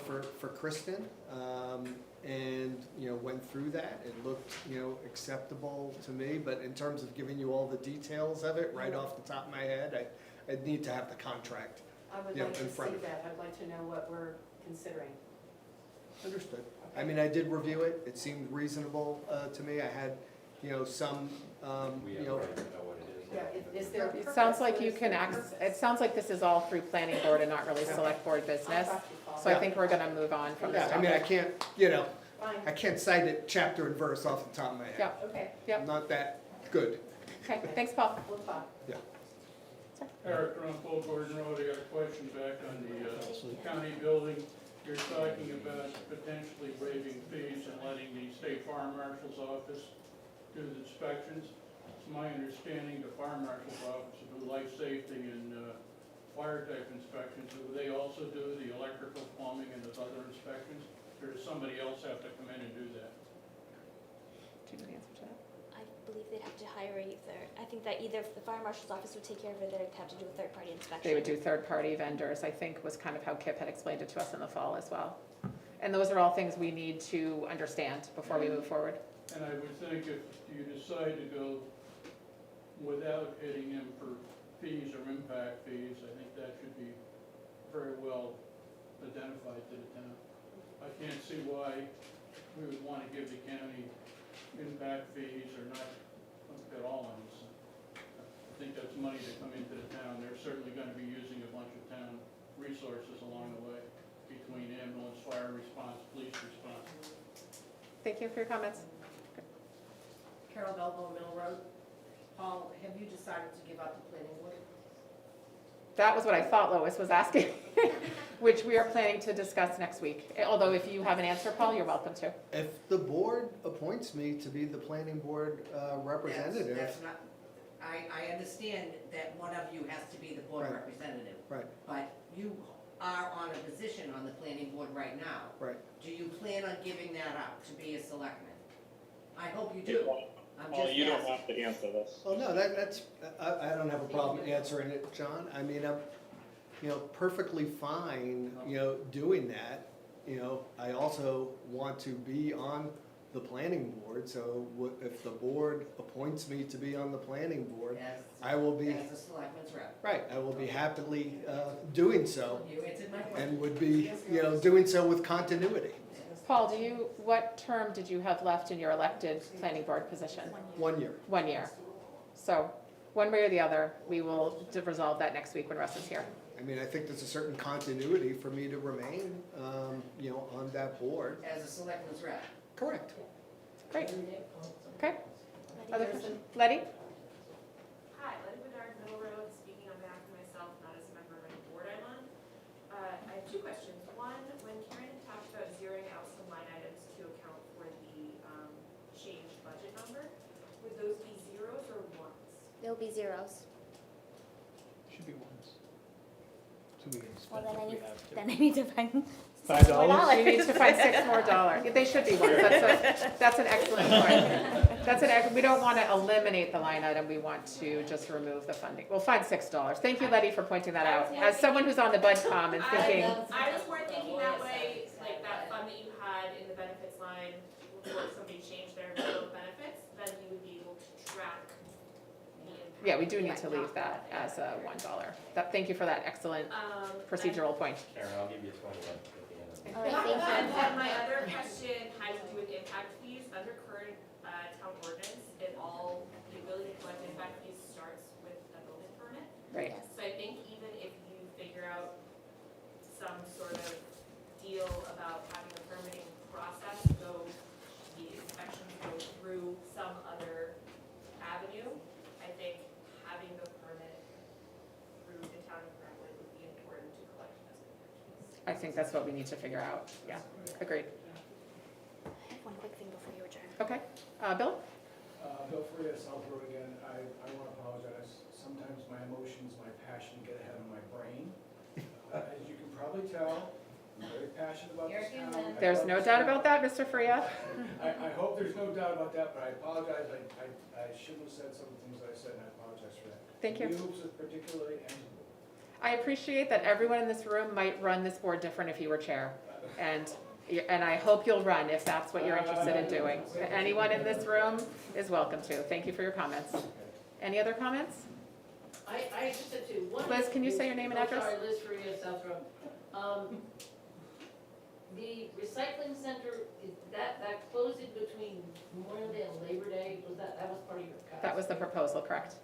for Kristen, and, went through that. It looked, acceptable to me, but in terms of giving you all the details of it right off the top of my head, I'd need to have the contract. I would Yeah, like to in see front of you. that. I'd like to know what we're considering. Understood. I mean, I did review it. It seemed reasonable to me. I had some, We have a right to know what it is. Yeah, is there? It sounds like you can it sounds like this is all through planning board and not really select board business. So I think we're gonna move on from this Yeah, I mean, I topic. can't, Fine, I can't cite it chapter and verse off the top of my head. Yeah, okay, yeah, I'm not that good. okay, thanks, Paul. we'll talk. Eric on Full Gordon Road, I got a question back on the county building. You're talking about potentially waiving fees and letting the state fire marshal's office do the inspections. It's my understanding the fire marshal's office will do life safety and fire type inspections. Do they also do the electrical, plumbing, and those other inspections? Or does somebody else have to come in and do that? Do you know the answer to that? I believe they'd have to hire either, I think that either the fire marshal's office would take care of it, they'd have to do a third-party inspection. They would do third-party vendors, I think was kind of how Kip had explained it to us in the fall as well. And those are all things we need to understand before we move forward. And I would think if you decide to go without hitting him for fees or impact fees, I think that should be very well identified to the town. I can't see why we would want to give the county impact fees or not at all on this. I think that's money to come into the town. They're certainly going to be using a bunch of town resources along the way between ambulance, fire response, police response. Thank you for your comments. Carol Belbo, Mill Road. Paul, have you decided to give up the planning board? That was what I thought Lois was asking, which we are planning to discuss next week. Although if you have an answer, Paul, you're welcome to. If the board appoints me to be the planning board representative. That's not, I understand that one of you has to be the board Right. representative. Right. But you are on a position on the planning board right now. Right. Do you plan on giving that up to be a selectman? I hope you do. I'm Well, just you don't asking. have to answer this. Well, no, that's, I don't have a problem answering it, John. I mean, I'm, perfectly fine, doing that. I also want to be on the planning board, so if the board appoints me to be on the planning board, As- I will be, As a selectman's rep. right, I will be happily doing so, You answered my question. and would be, doing so with continuity. Paul, what term did you have left in your elected planning board position? 1 year. 1 year. So, one way or the other, we will resolve that next week when Russ is here. I mean, I think there's a certain continuity for me to remain, on that board. As a selectman's rep. Correct. Great. Okay. Letty Other Harrison. question? Letty? Hi, Letty Bedard, Middle Road, speaking on behalf of myself, not as a member of any board I'm on. I have two questions. One, when Karen talked about zeroing out some line items to account for the changed budget number, would those be zeros or ones? There'll be zeros. Should be ones. So we can Well, spend then I if we need, have to. then I need to find $5? She needs to find $6 more. They should be ones. That's an excellent point. We don't want to eliminate the line item. We want to just remove the funding. We'll find $6. Thank you, Letty, for pointing that out. As someone who's on the BudCom and thinking, I was more thinking that way, like that fund that you had in the benefits line, before somebody changed their bill of benefits, then you would be able to track the impact. yeah, we do need to leave that as a $1. Thank you for that excellent procedural point. Karen, I'll give you 20 at the end of the meeting. All right, thank you. And then my other question had to do with impact fees. Under current town ordinance, the ability to collect impact fees starts with a building permit. Right. So I think even if you figure out some sort of deal about having the permitting process go, the inspections go through some other avenue, I think having the permit through the town of Brentwood would be important to collect as impact fees. I think that's what we need to figure out. Yeah, agreed. I have one quick thing before you adjourn. Okay. Bill? Bill Freya, South Road again. I want to apologize. Sometimes my emotions, my passion get ahead of my brain. As you can probably tell, I'm very passionate about this town. I There's love no this doubt town. about that, Mr. Freya. I hope there's no doubt about that, but I apologize. I shouldn't have said some of the things I said, and I apologize for that. Thank you. You particularly, and to the board. I appreciate that everyone in this room might run this board different if you were chair. And I hope you'll run if that's what you're interested in doing. Anyone in this room is welcome to. Thank you for your comments. Any other comments? I just said two. One Liz, is- can you say your name and address? Sorry, Liz Faria, South Road. The recycling center, that closed in between Memorial Day and Labor Day, was that was the proposal, correct?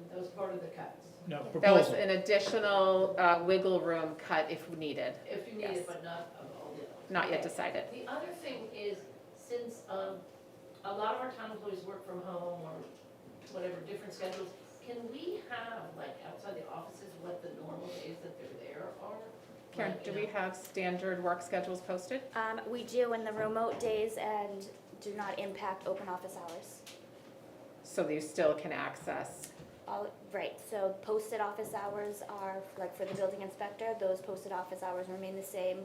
That was part of the cuts. No, That was proposal. an additional wiggle room cut if needed, If you Yes. need it, but not of all the others. not yet decided. The other thing is, since a lot of our town employees work from home or whatever, different schedules, can we have, like, outside the offices, what the normal days that they're there are? Karen, Like, do you we know, have standard work schedules posted? We do in the remote days and do not impact open office hours. So you still can access, Right, so posted office hours are, like for the building inspector, those posted office hours remain the same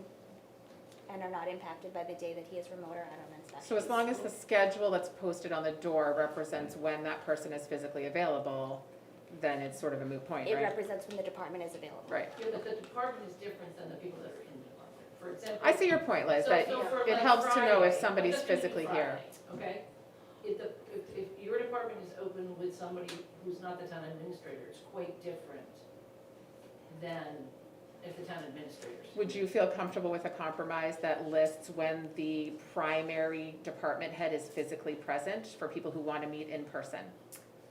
and are not impacted by the day that he is remote or out on inspection. so as long as the schedule that's posted on the door represents when that person is physically available, then it's sort of a moot point, It right? represents when the department is available. Right. Yeah, but the department is different than the people that are in the department. For example. I see your point, Liz, So- that so for, it like, helps to know if Friday, somebody's I'm just gonna do physically here. Friday, Okay? If your department is open with somebody who's not the town administrator, it's quite different than if the town administrator's. Would you feel comfortable with a compromise that lists when the primary department head is physically present for people who want to meet in person?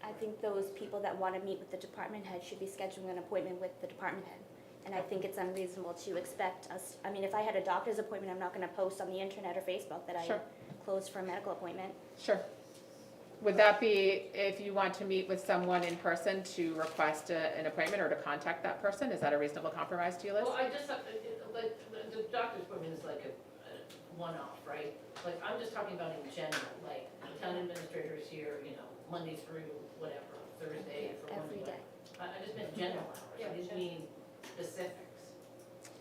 I think those people that want to meet with the department head should be scheduling an appointment with the department head. And I think it's unreasonable to expect us, I mean, if I had a doctor's appointment, I'm not going to post on the internet or Facebook that I Sure. closed for a medical appointment. Sure. Would that be if you want to meet with someone in person to request an appointment or to contact that person? Is that a reasonable compromise to you, Liz? Well, I just, like, the doctor's appointment is like a one-off, right? Like, I'm just talking about in general, like, the town administrator is here, you know, Monday through whatever, Thursday for one Every day. day. I just meant general hours, I didn't mean specifics.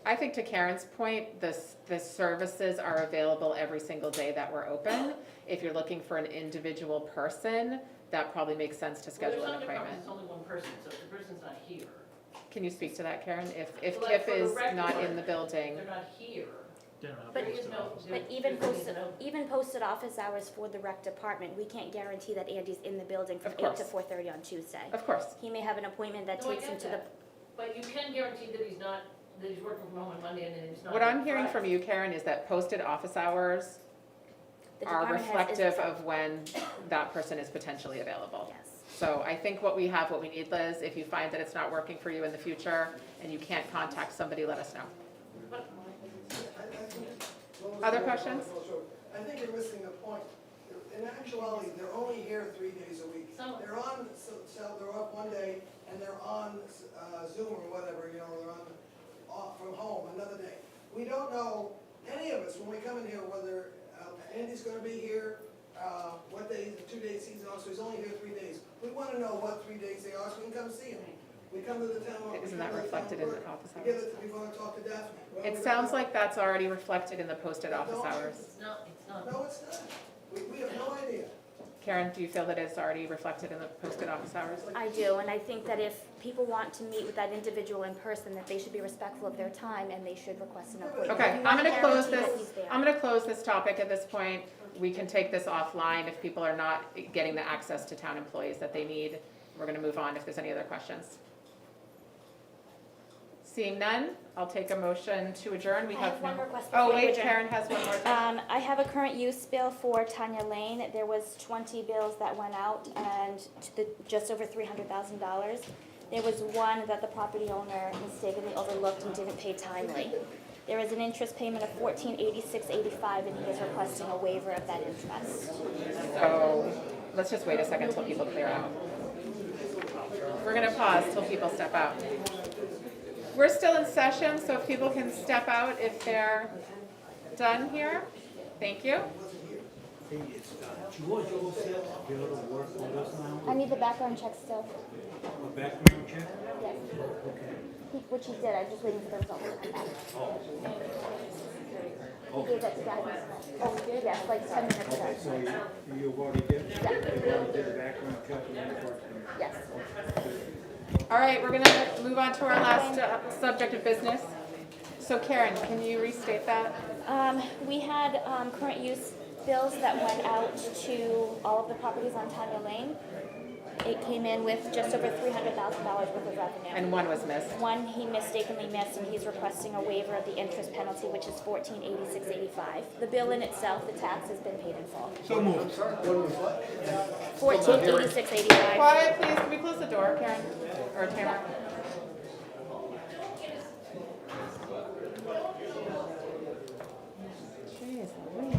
I think to Karen's point, the services are available every single day that we're open. If you're looking for an individual person, that probably makes sense to schedule an Well, there's some appointment. departments, it's only one person, so if the person's not here, Can you speak to that, Karen? If Like Kip for the is rec not in department, the building, they're not here. They're not But There is posted no- office. But even there posted, isn't no- even posted office hours for the rec department, we can't guarantee that Andy's in the building from Of 8 to course. 4:30 on Tuesday. of course. He may have an appointment that No, I takes him get to the, that. But you can guarantee that he's not, that he's working from home on Monday and then he's not. What on I'm hearing from Friday. you, Karen, is that posted office hours the are department head is. reflective of when that person is potentially available. Yes. So I think what we have, what we need, Liz, if you find that it's not working for you in the future and you can't contact somebody, let us know. Other questions? I think you're missing the point. In actuality, they're only here 3 days a week. They're on, they're off one day, and they're on Zoom or whatever, you know, they're on, off from home another day. We don't know, any of us, when we come in here, whether Andy's gonna be here, what days, the 2 days he's on, so he's only here 3 days. We wanna know what 3 days they are, so we can come see him. We come to the town. we Isn't come that to the reflected town in the clerk, office we hours? we wanna talk to Daphne. Well, It we sounds don't- like that's already reflected in the posted office hours. It's not, No, it's not. We have no idea. Karen, do you feel that it's already reflected in the posted office hours? I do, and I think that if people want to meet with that individual in person, that they should be respectful of their time and they should request an appointment. Okay, If you I'm want gonna close guarantee that this, he's there. I'm gonna close this topic at this point. We can take this offline if people are not getting the access to town employees that they need. We're gonna move on if there's any other questions. Seeing none, I'll take a motion to adjourn. We I have have one no- request Oh, before we wait, adjourn. Karen has one more thing. I have a current use bill for Tanya Lane. There was 20 bills that went out and just over $300,000. There was one that the property owner mistakenly overlooked and didn't pay timely. There is an interest payment of $1486.85 and he is requesting a waiver of that interest. So, let's just wait a second till people clear out. We're gonna pause till people step out. We're still in session, so if people can step out if they're done here. Thank you. George all set to be able to work with us now? I need the background check still. A background check? Yes. Which he did, I'm just waiting for the results to come back. He gave that to Gavin. Oh, yes, like 10 minutes ago. So you've already did, you've already did a background check and then work. Yes. All right, we're gonna move on to our last subject of business. So Karen, can you restate that? We had current use bills that went out to all of the properties on Tanya Lane. It came in with just over $300,000 worth of revenue. And one was missed. One he mistakenly missed, and he's requesting a waiver of the interest penalty, which is $1486.85. The bill in itself, the tax has been paid in full. So moved. What was what? 148685. Quiet, please. Can we close the door, Karen? Or Tamara? Jeez Louise.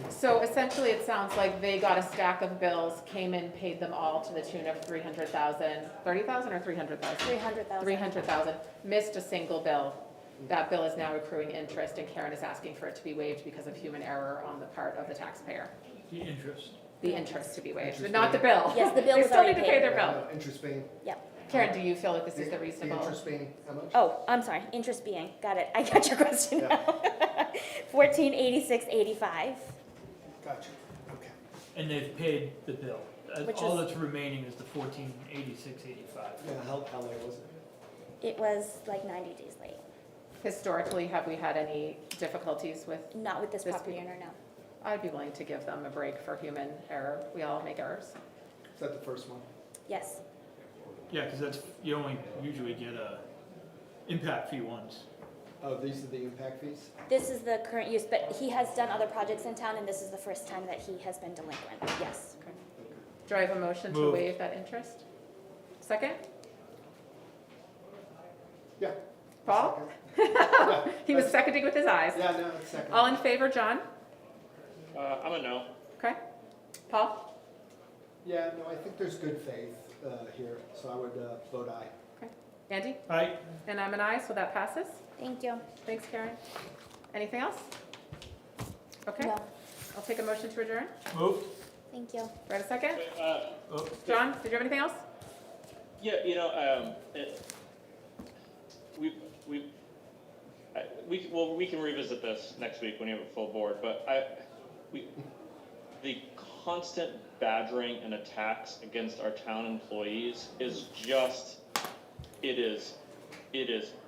So essentially, it sounds like they got a stack of bills, came in, paid them all to the tune of 300,000, 30,000 or 300,000? 300,000. 300,000, missed a single bill. That bill is now accruing interest, and Karen is asking for it to be waived because of human error on the part of the taxpayer. The interest. The interest to be waived, but Interest not the paying. bill. Yes, the bill They was still need already to pay paid. their bill. Interest being? Yep. Karen, do you feel like this is the The reasonable? interest being, how much? Oh, I'm sorry, interest being, got it, I got your question Yeah. now. 148685. Gotcha, okay. And they've paid the bill. Which All is- that's remaining is the 148685. Yeah, how late was it? It was like 90 days late. Historically, have we had any difficulties with? Not with this This property be- owner, no. I'd be willing to give them a break for human error. We all make errors. Is that the first one? Yes. Yeah, because that's, you only usually get impact fee ones. Oh, these are the impact fees? This is the current use, but he has done other projects in town, and this is the first time that he has been delinquent, yes. Do I have a motion to Moved. waive that interest? Second? Yeah. Paul? Second. He was seconding with his eyes. Yeah, no, it's second. All in favor, John? I'm a no. Okay. Paul? Yeah, no, I think there's good faith here, so I would vote aye. Okay. Andy? Aye. And I'm an aye, so that passes. Thank you. Thanks, Karen. Anything else? Okay. No, I'll take a motion to adjourn. Moved. thank you. Right a second? Oh, John, did you have anything else? Yeah, we can revisit this next week when you have a full board, but the constant badgering and attacks against our town employees is just, it is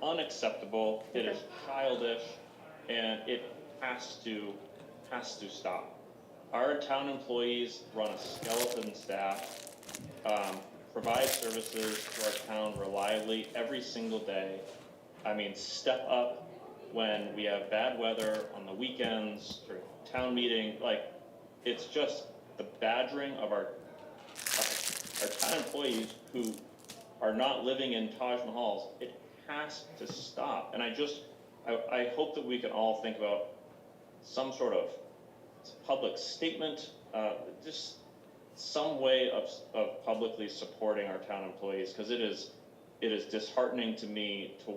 unacceptable, it is childish, and it has to stop. Our town employees run a skeleton staff, provide services to our town reliably every single day. I mean, step up when we have bad weather on the weekends, during town meeting, like, it's just the badgering of our town employees who are not living in Taj Mahals. It has to stop. And I hope that we can all think about some sort of public statement, just some way of publicly supporting our town employees, because it is disheartening to me to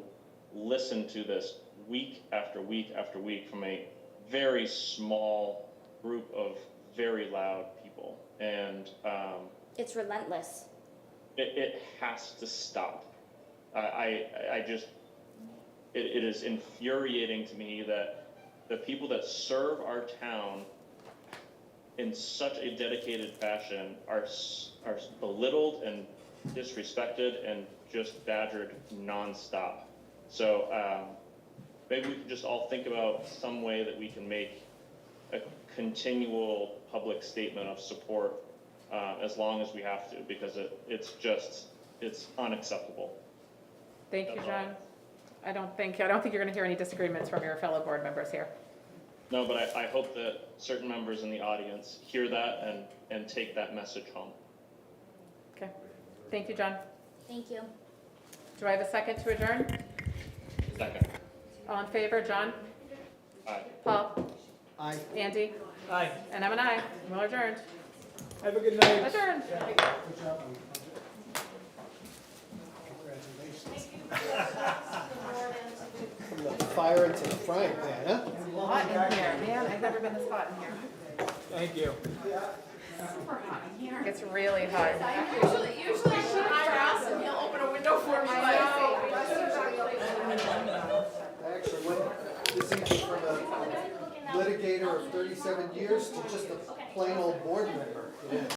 listen to this week after week after week from a very small group of very loud people, and It's relentless. it has to stop. It is infuriating to me that the people that serve our town in such a dedicated fashion are belittled and disrespected and just badgered nonstop. So maybe we can just all think about some way that we can make a continual public statement of support as long as we have to, because it's unacceptable. Thank you, John. I don't think you're gonna hear any disagreements from your fellow board members here. No, but I hope that certain members in the audience hear that and take that message home. Okay. Thank you, John. Thank you. Do I have a second to adjourn? Second. All in favor, John? Aye. Paul? Aye. Andy? Aye. And I'm an aye. We're adjourned. Have a good night. Adjourned. Good job. Congratulations. From the fire into the frying pan, huh? Hot in here, man. I've never been this hot in here. Thank you. Super hot in here. It's really hot. Usually my house and he'll open a window for me. I actually went, this is from a litigator of 37 years to just a plain old board member.